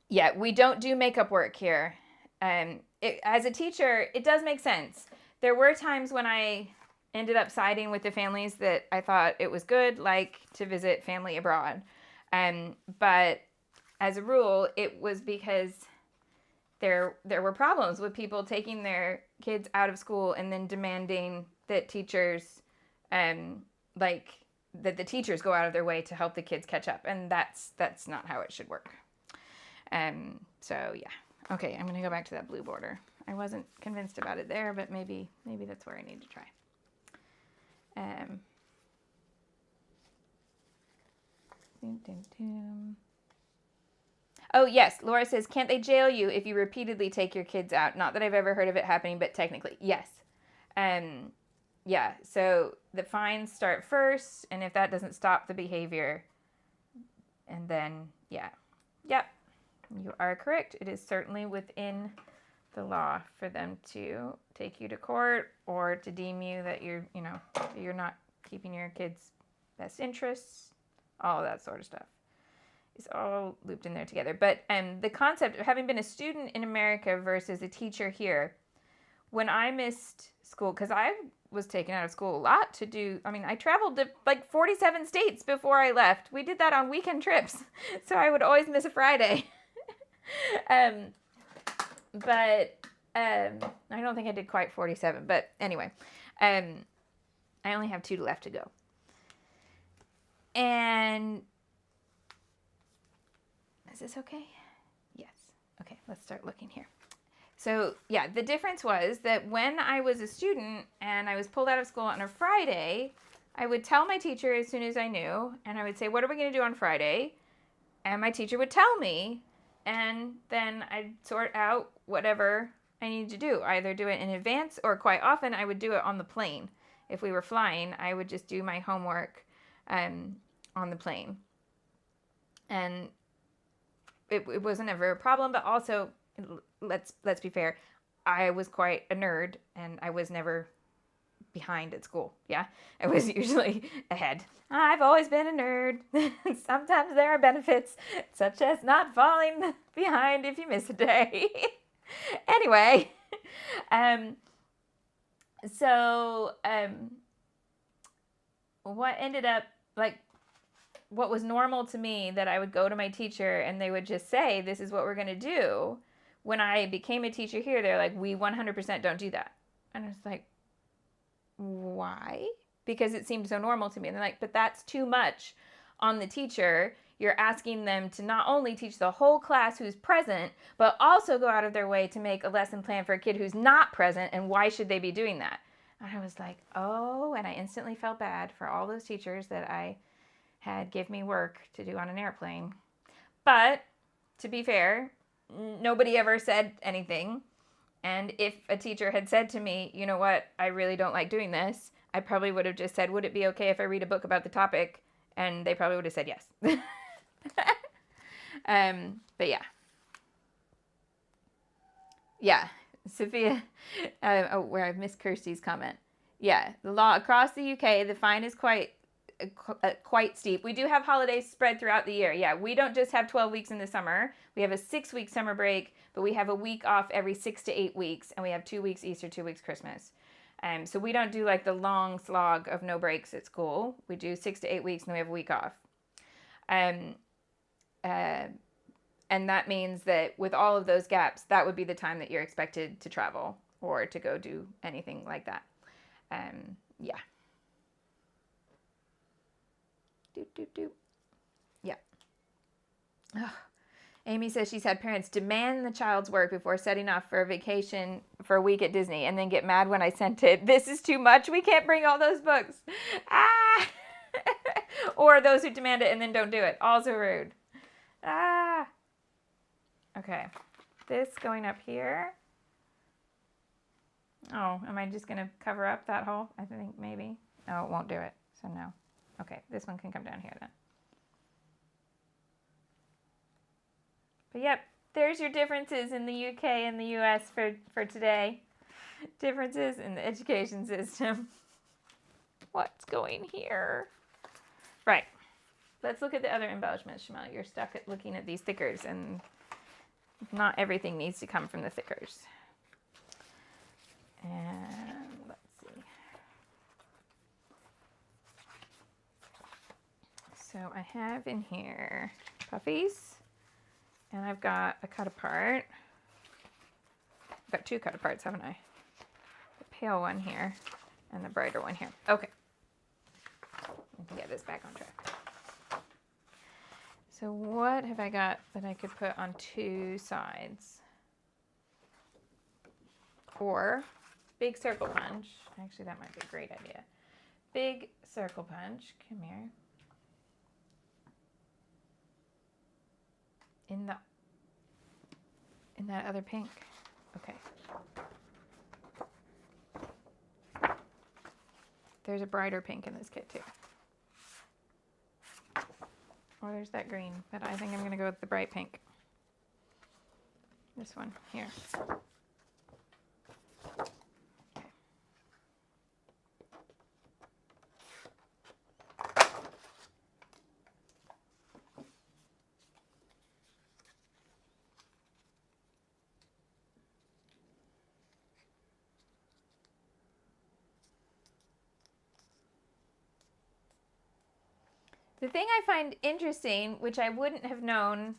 A: Yeah, we don't do makeup work here. As a teacher, it does make sense. There were times when I ended up siding with the families that I thought it was good, like to visit family abroad. But as a rule, it was because there were problems with people taking their kids out of school and then demanding that teachers, that the teachers go out of their way to help the kids catch up, and that's not how it should work. So yeah, okay, I'm gonna go back to that blue border. I wasn't convinced about it there, but maybe that's where I need to try. Oh, yes. Laura says, can't they jail you if you repeatedly take your kids out? Not that I've ever heard of it happening, but technically, yes. Yeah, so the fines start first, and if that doesn't stop the behavior, and then, yeah. Yep, you are correct. It is certainly within the law for them to take you to court or to deem you that you're not keeping your kids' best interests, all of that sort of stuff. It's all looped in there together. But the concept of having been a student in America versus a teacher here, when I missed school, because I was taken out of school a lot to do, I traveled to like 47 states before I left. We did that on weekend trips. So I would always miss a Friday. But I don't think I did quite 47. But anyway, I only have 2 left to go. And is this okay? Yes. Okay, let's start looking here. So yeah, the difference was that when I was a student and I was pulled out of school on a Friday, I would tell my teacher as soon as I knew, and I would say, what are we going to do on Friday? And my teacher would tell me, and then I'd sort out whatever I needed to do, either do it in advance or quite often I would do it on the plane. If we were flying, I would just do my homework on the plane. And it wasn't ever a problem, but also, let's be fair, I was quite a nerd and I was never behind at school. Yeah, I was usually ahead. I've always been a nerd. Sometimes there are benefits, such as not falling behind if you miss a day. Anyway, what ended up, what was normal to me, that I would go to my teacher and they would just say, this is what we're going to do. When I became a teacher here, they're like, we 100% don't do that. And I was like, why? Because it seemed so normal to me. And they're like, but that's too much on the teacher. You're asking them to not only teach the whole class who's present, but also go out of their way to make a lesson plan for a kid who's not present. And why should they be doing that? I was like, oh, and I instantly felt bad for all those teachers that I had give me work to do on an airplane. But to be fair, nobody ever said anything. And if a teacher had said to me, you know what, I really don't like doing this, I probably would have just said, would it be okay if I read a book about the topic? And they probably would have said yes. But yeah. Yeah. Sophia, where I've missed Kirsty's comment. Yeah, the law across the UK, the fine is quite steep. We do have holidays spread throughout the year. Yeah, we don't just have 12 weeks in the summer. We have a 6-week summer break, but we have a week off every 6 to 8 weeks, and we have 2 weeks Easter, 2 weeks Christmas. So we don't do like the long slog of no breaks at school. We do 6 to 8 weeks, and then we have a week off. And that means that with all of those gaps, that would be the time that you're expected to travel or to go do anything like that. Yeah. Yeah. Ugh. Amy says she's had parents demand the child's work before setting off for a vacation for a week at Disney and then get mad when I sent it. This is too much. We can't bring all those books. Ah! Or those who demand it and then don't do it. Also rude. Ah! Okay. This going up here. Oh, am I just going to cover up that hole? I think maybe. No, it won't do it. So no. Okay, this one can come down here then. But yep, there's your differences in the UK and the US for today. Differences in the education system. What's going here? Right. Let's look at the other embellishments, Shimelle. You're stuck at looking at these thickers, and not everything needs to come from the thickers. And let's see. So I have in here puffies, and I've got a cut apart. I've got 2 cut aparts, haven't I? The pale one here and the brighter one here. Okay. I can get this back on track. So what have I got that I could put on 2 sides? Or big circle punch. Actually, that might be a great idea. Big circle punch. Come here. In that other pink. Okay. There's a brighter pink in this kit too. Or there's that green, but I think I'm going to go with the bright pink. This one here. The thing I find interesting, which I wouldn't have known,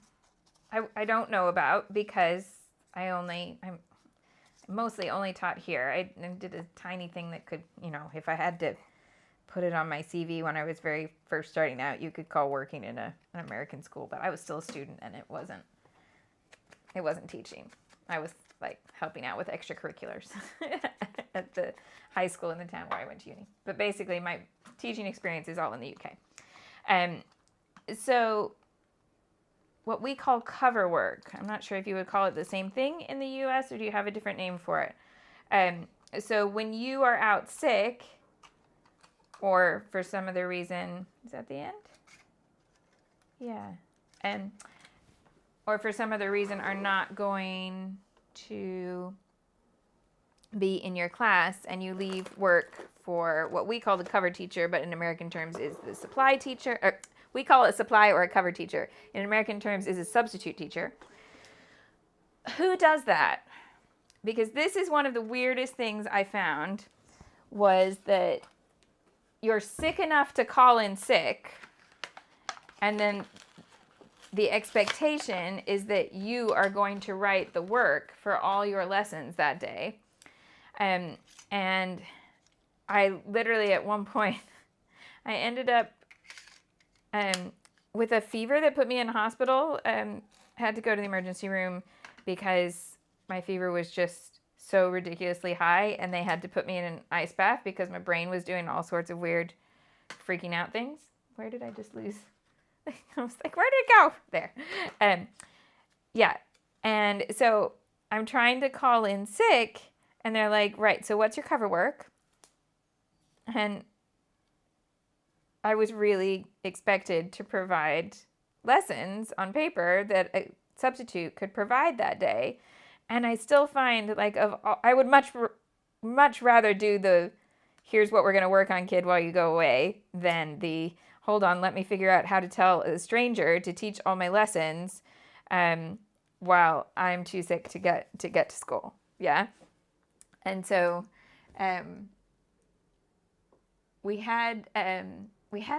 A: I don't know about because I'm mostly only taught here. I did a tiny thing that could, if I had to put it on my CV when I was very first starting out, you could call working in an American school, but I was still a student and it wasn't teaching. I was like helping out with extracurriculars at the high school in the town where I went to uni. But basically my teaching experience is all in the UK. So what we call cover work, I'm not sure if you would call it the same thing in the US or do you have a different name for it? So when you are out sick or for some other reason, is that the end? Yeah. Or for some other reason are not going to be in your class and you leave work for what we call the cover teacher, but in American terms is the supply teacher, or we call it supply or a cover teacher. In American terms is a substitute teacher. Who does that? Because this is one of the weirdest things I found was that you're sick enough to call in sick, and then the expectation is that you are going to write the work for all your lessons that day. And I literally at one point, I ended up with a fever that put me in hospital, had to go to the emergency room because my fever was just so ridiculously high, and they had to put me in an ice bath because my brain was doing all sorts of weird freaking out things. Where did I just lose? I was like, where did it go? There. Yeah. And so I'm trying to call in sick, and they're like, right, so what's your cover work? And I was really expected to provide lessons on paper that a substitute could provide that day. And I still find, like, I would much rather do the here's what we're going to work on, kid, while you go away, than the hold on, let me figure out how to tell a stranger to teach all my lessons while I'm too sick to get to school. Yeah. And so we have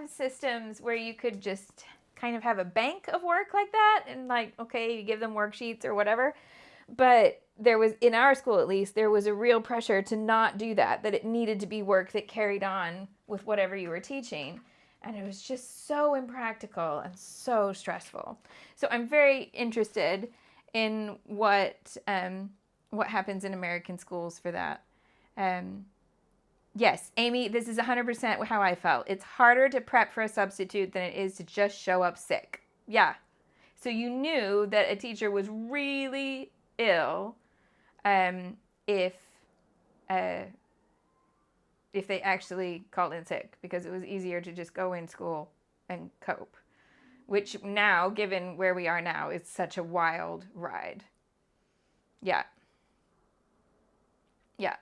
A: systems where you could just kind of have a bank of work like that, and like, okay, you give them worksheets or whatever. But there was, in our school at least, there was a real pressure to not do that it needed to be work that carried on with whatever you were teaching. And it was just so impractical and so stressful. So I'm very interested in what happens in American schools for that. Yes, Amy, this is 100% how I felt. It's harder to prep for a substitute than it is to just show up sick. Yeah. So you knew that a teacher was really ill if they actually called in sick, because it was easier to just go in school and cope, which now, given where we are now, is such a wild ride. Yeah. Yeah.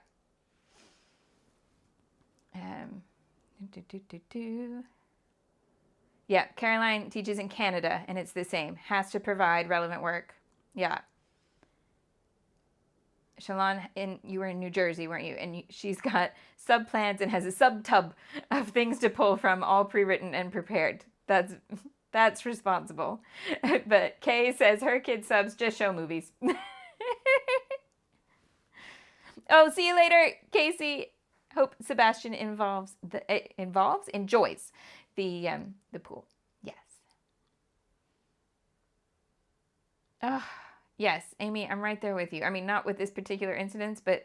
A: Yeah, Caroline teaches in Canada, and it's the same. Has to provide relevant work. Yeah. Shalon, you were in New Jersey, weren't you? And she's got sub-plans and has a sub-tub of things to pull from, all pre-written and prepared. That's responsible. But Kay says her kid subs just show movies. Oh, see you later, Casey. Hope Sebastian enjoys the pool. Yes. Oh, yes, Amy, I'm right there with you. I mean, not with this particular incident, but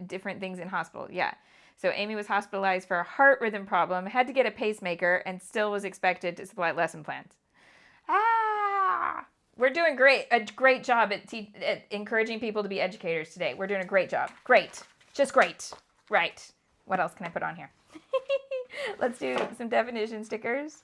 A: different things in hospital. Yeah. So Amy was hospitalized for a heart rhythm problem, had to get a pacemaker, and still was expected to supply lesson plans. We're doing great. A great job at encouraging people to be educators today. We're doing a great job. Great. Just great. Right. What else can I put on here? Let's do some definition stickers.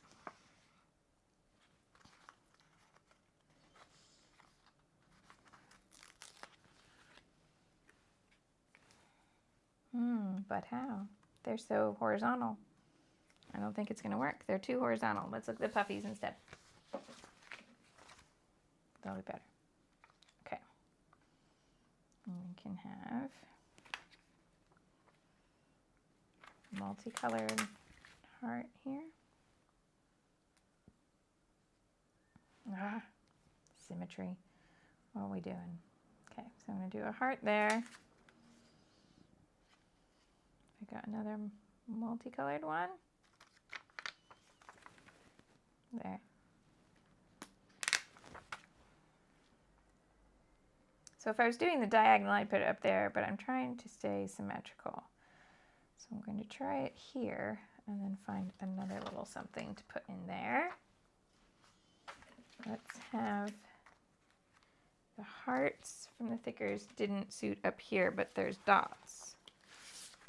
A: But how? They're so horizontal. I don't think it's going to work. They're too horizontal. Let's look at the puffies instead. That'll be better. Okay. And we can have multicolored heart here. Symmetry. What are we doing? Okay, so I'm going to do a heart there. I got another multicolored one. There. So if I was doing the diagonal, I'd put it up there, but I'm trying to stay symmetrical. So I'm going to try it here and then find another little something to put in there. Let's have the hearts from the thickers didn't suit up here, but there's dots.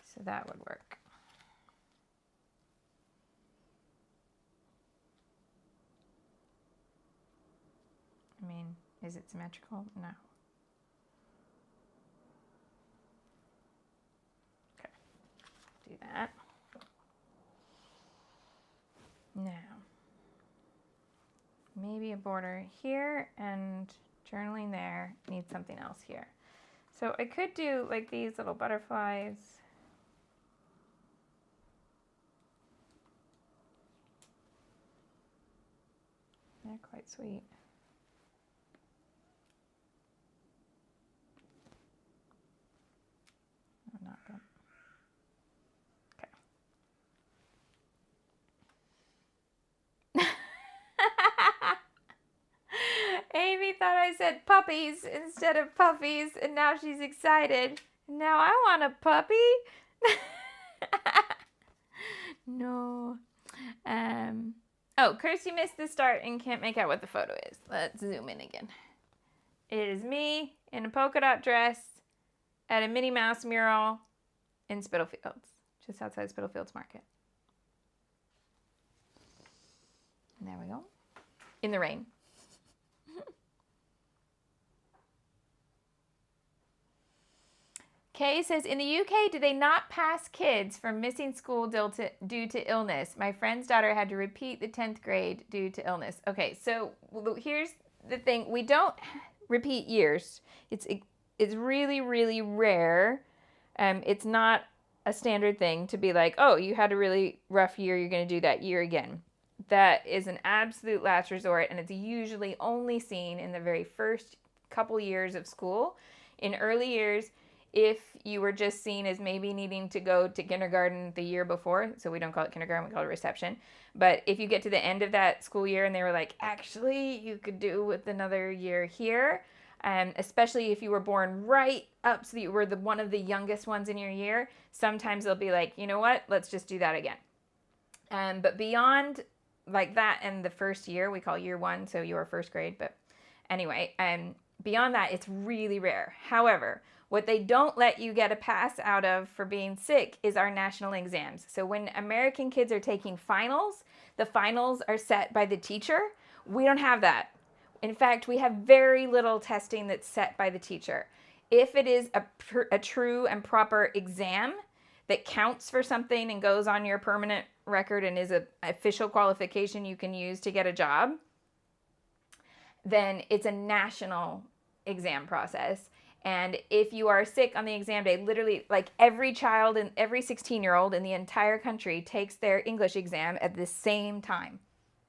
A: So that would work. I mean, is it symmetrical? No. Okay, do that. Now, maybe a border here and journaling there. Need something else here. So I could do like these little butterflies. They're quite sweet. Oh, not good. Okay. Amy thought I said puppies instead of puffies, and now she's excited. Now I want a puppy. No. Oh, Kirsty missed the start and can't make out what the photo is. Let's zoom in again. It is me in a polka dot dress at a Minnie Mouse mural in Spitalfields, just outside Spitalfields Market. And there we go. In the rain. Kay says, in the UK, do they not pass kids for missing school due to illness? My friend's daughter had to repeat the 10th grade due to illness. Okay, so here's the thing. We don't repeat years. It's really, really rare. It's not a standard thing to be like, oh, you had a really rough year, you're going to do that year again. That is an absolute last resort, and it's usually only seen in the very first couple years of school. In early years, if you were just seen as maybe needing to go to kindergarten the year before, so we don't call it kindergarten, we call it reception. But if you get to the end of that school year and they were like, actually, you could do with another year here, especially if you were born right up so that you were one of the youngest ones in your year, sometimes they'll be like, you know what, let's just do that again. But beyond like that and the first year, we call year one, so you are first grade. But anyway, beyond that, it's really rare. However, what they don't let you get a pass out of for being sick is our national exams. So when American kids are taking finals, the finals are set by the teacher. We don't have that. In fact, we have very little testing that's set by the teacher. If it is a true and proper exam that counts for something and goes on your permanent record and is an official qualification you can use to get a job, then it's a national exam process. And if you are sick on the exam day, literally like every child and every 16-year-old in the entire country takes their English exam at the same time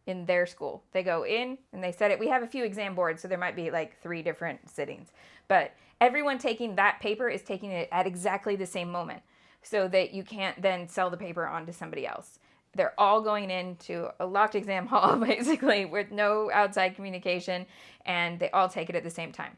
A: in their school. They go in and they set it. We have a few exam boards, so there might be like 3 different sittings. But everyone taking that paper is taking it at exactly the same moment so that you can't then sell the paper on to somebody else. They're all going into a locked exam hall, basically, with no outside communication, and they all take it at the same time.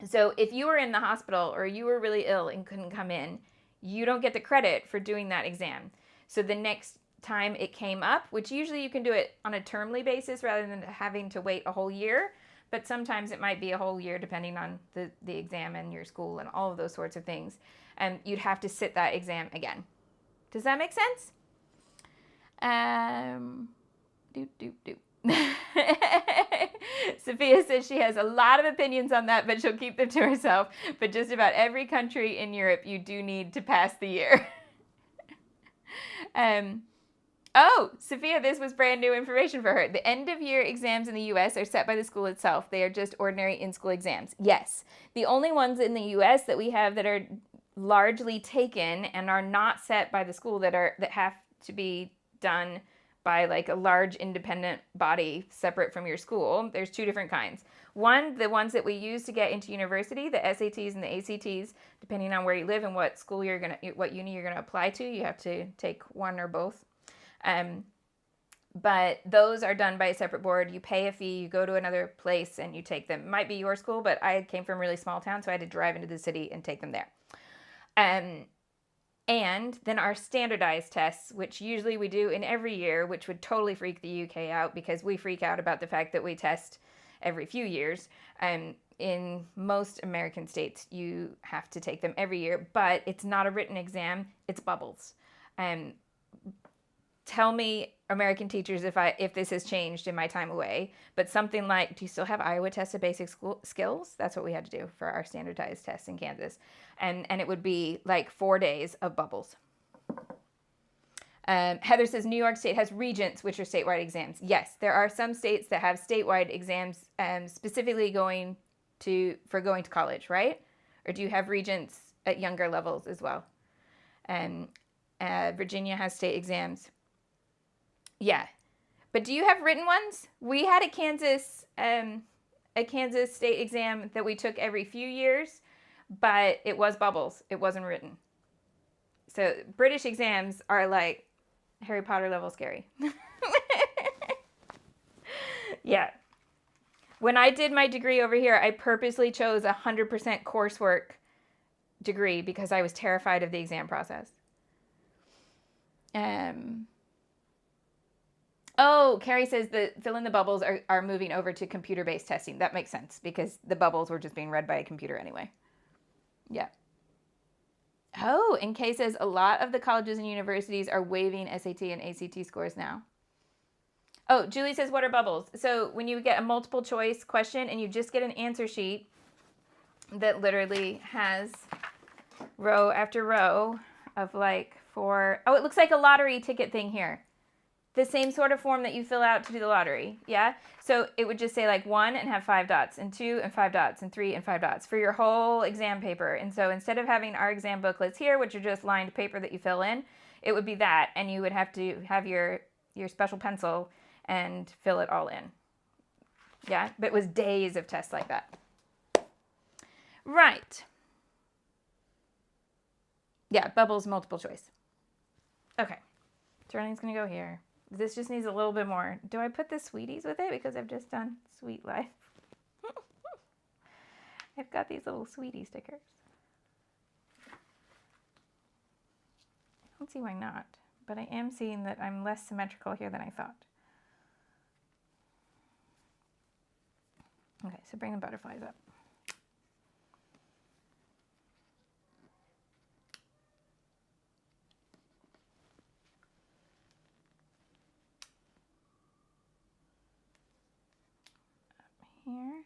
A: So if you were in the hospital or you were really ill and couldn't come in, you don't get the credit for doing that exam. So the next time it came up, which usually you can do it on a termly basis rather than having to wait a whole year, but sometimes it might be a whole year depending on the exam and your school and all of those sorts of things. And you'd have to sit that exam again. Does that make sense? Sophia says she has a lot of opinions on that, but she'll keep them to herself. But just about every country in Europe, you do need to pass the year. Oh, Sophia, this was brand new information for her. The end of year exams in the US are set by the school itself. They are just ordinary in-school exams. Yes. The only ones in the US that we have that are largely taken and are not set by the school that have to be done by like a large independent body separate from your school. There's 2 different kinds. One, the ones that we use to get into university, the SATs and the ACTs, depending on where you live and what school what uni you're gonna apply to, you have to take one or both. But those are done by a separate board. You pay a fee, you go to another place and you take them. It might be your school, but I came from a really small town, so I had to drive into the city and take them there. And then our standardized tests, which usually we do in every year, which would totally freak the UK out because we freak out about the fact that we test every few years. In most American states, you have to take them every year, but it's not a written exam, it's bubbles. Tell me, American teachers, if this has changed in my time away, but something like, do you still have Iowa Test of Basic Skills? That's what we had to do for our standardized tests in Kansas. And it would be like 4 days of bubbles. Heather says New York State has regents, which are statewide exams. Yes, there are some states that have statewide exams specifically for going to college, right? Or do you have regents at younger levels as well? Virginia has state exams. Yeah, but do you have written ones? We had a Kansas state exam that we took every few years, but it was bubbles. It wasn't written. So British exams are like Harry Potter level scary. Yeah. When I did my degree over here, I purposely chose 100% coursework degree because I was terrified of the exam process. Oh, Carrie says that fill in the bubbles are moving over to computer-based testing. That makes sense because the bubbles were just being read by a computer anyway. Yeah. Oh, and Kay says a lot of the colleges and universities are waiving SAT and ACT scores now. Oh, Julie says, what are bubbles? So when you get a multiple choice question and you just get an answer sheet that literally has row after row of like it looks like a lottery ticket thing here. The same sort of form that you fill out to do the lottery. Yeah. So it would just say like 1 and have 5 dots and 2 and 5 dots and 3 and 5 dots for your whole exam paper. And so instead of having our exam booklets here, which are just lined paper that you fill in, it would be that. And you would have to have your special pencil and fill it all in. Yeah. But it was days of tests like that. Right. Yeah. Bubbles, multiple choice. Okay. Darlene's going to go here. This just needs a little bit more. Do I put the sweeties with it? Because I've just done Sweet Life. I've got these little sweetie stickers. I don't see why not. But I am seeing that I'm less symmetrical here than I thought. Okay, so bring the butterflies up. Here.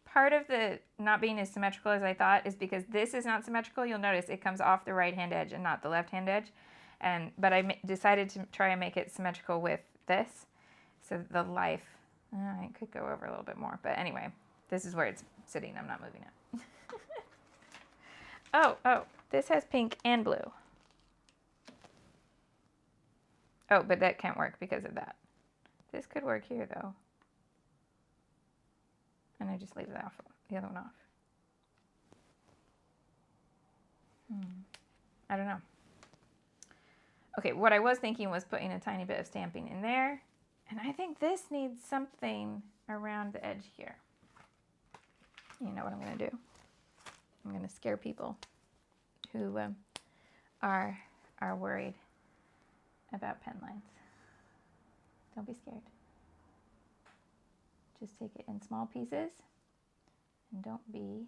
A: Part of the not being as symmetrical as I thought is because this is not symmetrical. You'll notice it comes off the right hand edge and not the left hand edge. But I decided to try and make it symmetrical with this. So the life, it could go over a little bit more. But anyway, this is where it's sitting. I'm not moving it. Oh, this has pink and blue. Oh, but that can't work because of that. This could work here though. And I just leave the other one off. I don't know. Okay, what I was thinking was putting a tiny bit of stamping in there. And I think this needs something around the edge here. You know what I'm going to do? I'm going to scare people who are worried about pen lines. Don't be scared. Just take it in small pieces and don't be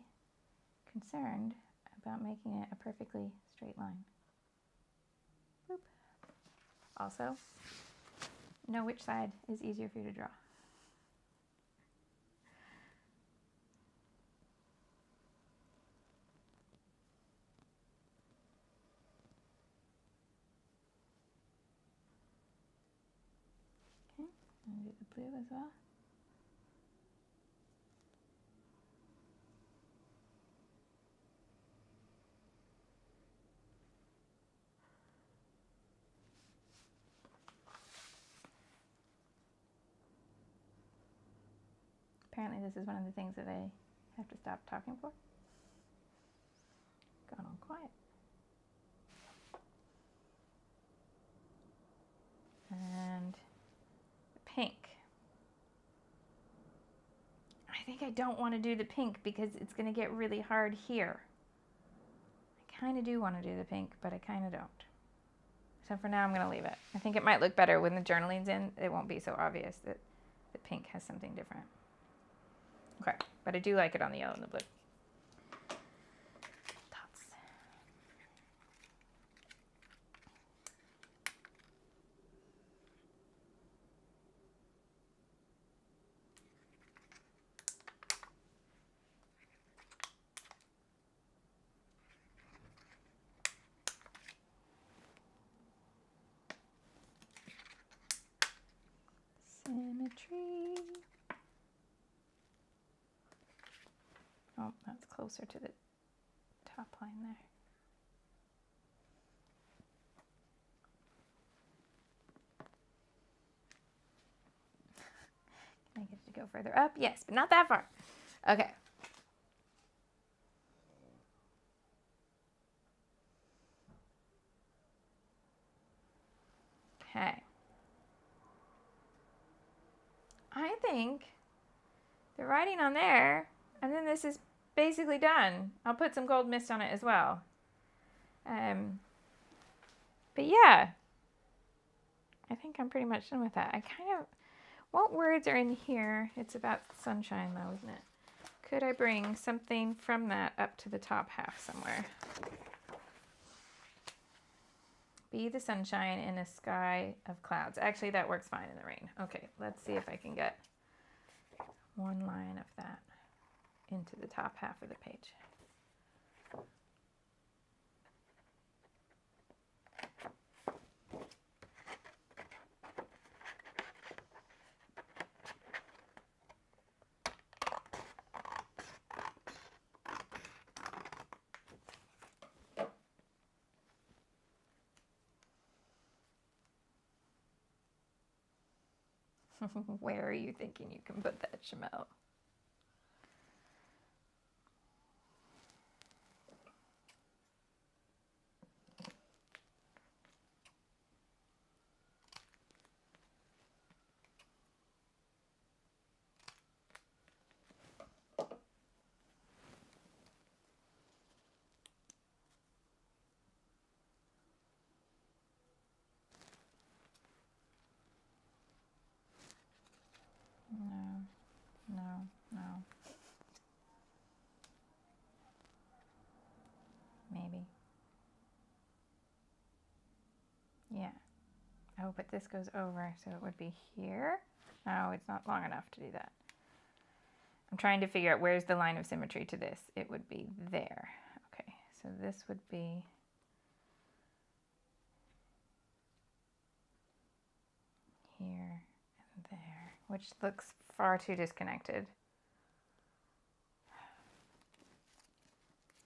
A: concerned about making it a perfectly straight line. Boop. Also, know which side is easier for you to draw. Okay, I'm going to do the blue as well. Apparently this is one of the things that I have to stop talking for. Gone all quiet. And pink. I think I don't want to do the pink because it's going to get really hard here. I kind of do want to do the pink, but I kind of don't. So for now I'm going to leave it. I think it might look better when the journaling's in. It won't be so obvious that the pink has something different. Okay, but I do like it on the yellow and the blue. Dots. Symmetry. Oh, that's closer to the top line there. Can I get it to go further up? Yes, but not that far. Okay. Okay. I think the writing on there, and then this is basically done. I'll put some gold mist on it as well. But yeah, I think I'm pretty much done with that. What words are in here? It's about sunshine though, isn't it? Could I bring something from that up to the top half somewhere? Be the sunshine in a sky of clouds. Actually, that works fine in the rain. Okay, let's see if I can get one line of that into the top half of the page. Where are you thinking you can put that, Shimelle? No. Maybe. Yeah. Oh, but this goes over, so it would be here. No, it's not long enough to do that. I'm trying to figure out where's the line of symmetry to this. It would be there. Okay, so this would be here and there, which looks far too disconnected.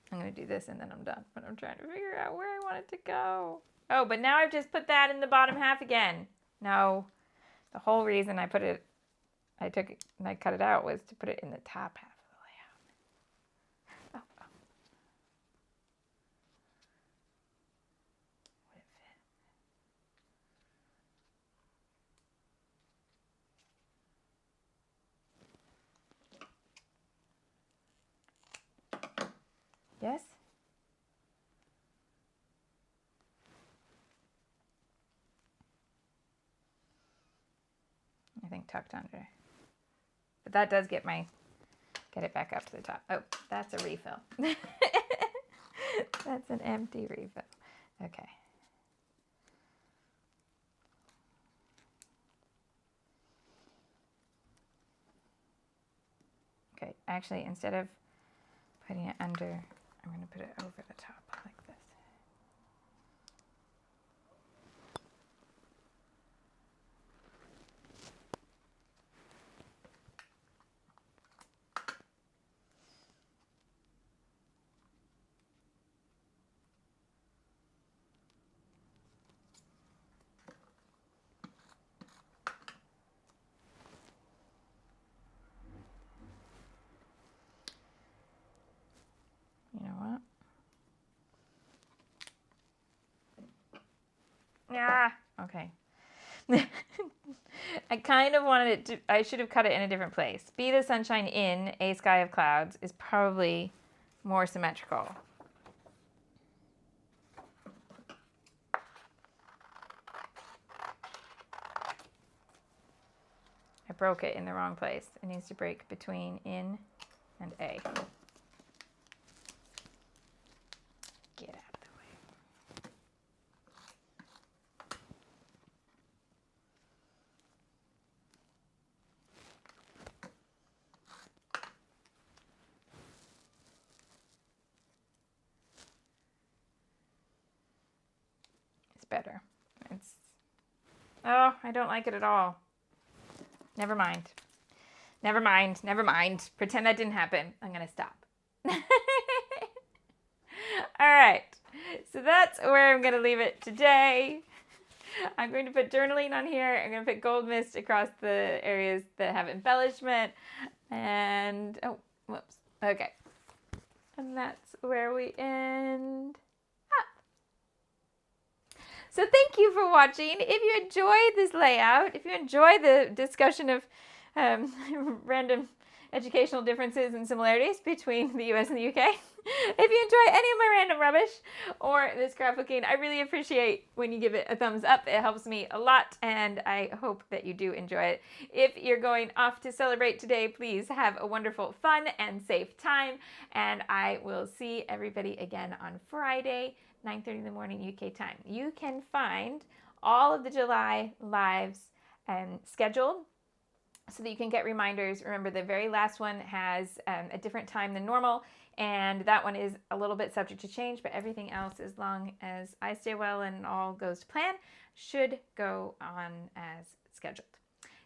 A: I'm going to do this and then I'm done, but I'm trying to figure out where I want it to go. Oh, but now I've just put that in the bottom half again. No, the whole reason I cut it out was to put it in the top half of the layout. Oh. Would it fit? Yes? I think tucked under. But that does get it back up to the top. Oh, that's a refill. That's an empty refill. Okay. Okay, actually, instead of putting it under, I'm going to put it over the top like this. You know what? Yeah, okay. I kind of wanted it to, I should have cut it in a different place. Be the sunshine in a sky of clouds is probably more symmetrical. I broke it in the wrong place. It needs to break between in and a. Get out of the way. It's better. Oh, I don't like it at all. Never mind. Never mind. Never mind. Pretend that didn't happen. I'm going to stop. All right. So that's where I'm going to leave it today. I'm going to put journaling on here. I'm going to put gold mist across the areas that have embellishment. And, oh, whoops. Okay. And that's where we end. So thank you for watching. If you enjoyed this layout, if you enjoy the discussion of random educational differences and similarities between the US and the UK. If you enjoy any of my random rubbish or the scrapbooking, I really appreciate when you give it a thumbs up. It helps me a lot, and I hope that you do enjoy it. If you're going off to celebrate today, please have a wonderful, fun, and safe time, and I will see everybody again on Friday, 9:30 in the morning UK time. You can find all of the July lives scheduled so that you can get reminders. Remember, the very last one has a different time than normal, and that one is a little bit subject to change, but everything else, as long as I stay well and all goes to plan, should go on as scheduled.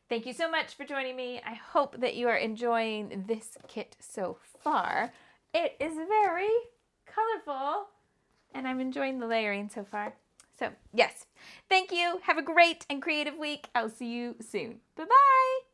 A: Thank you so much for joining me. I hope that you are enjoying this kit so far. It is very colorful, and I'm enjoying the layering so far. So yes, thank you. Have a great and creative week. I'll see you soon. Bye-bye.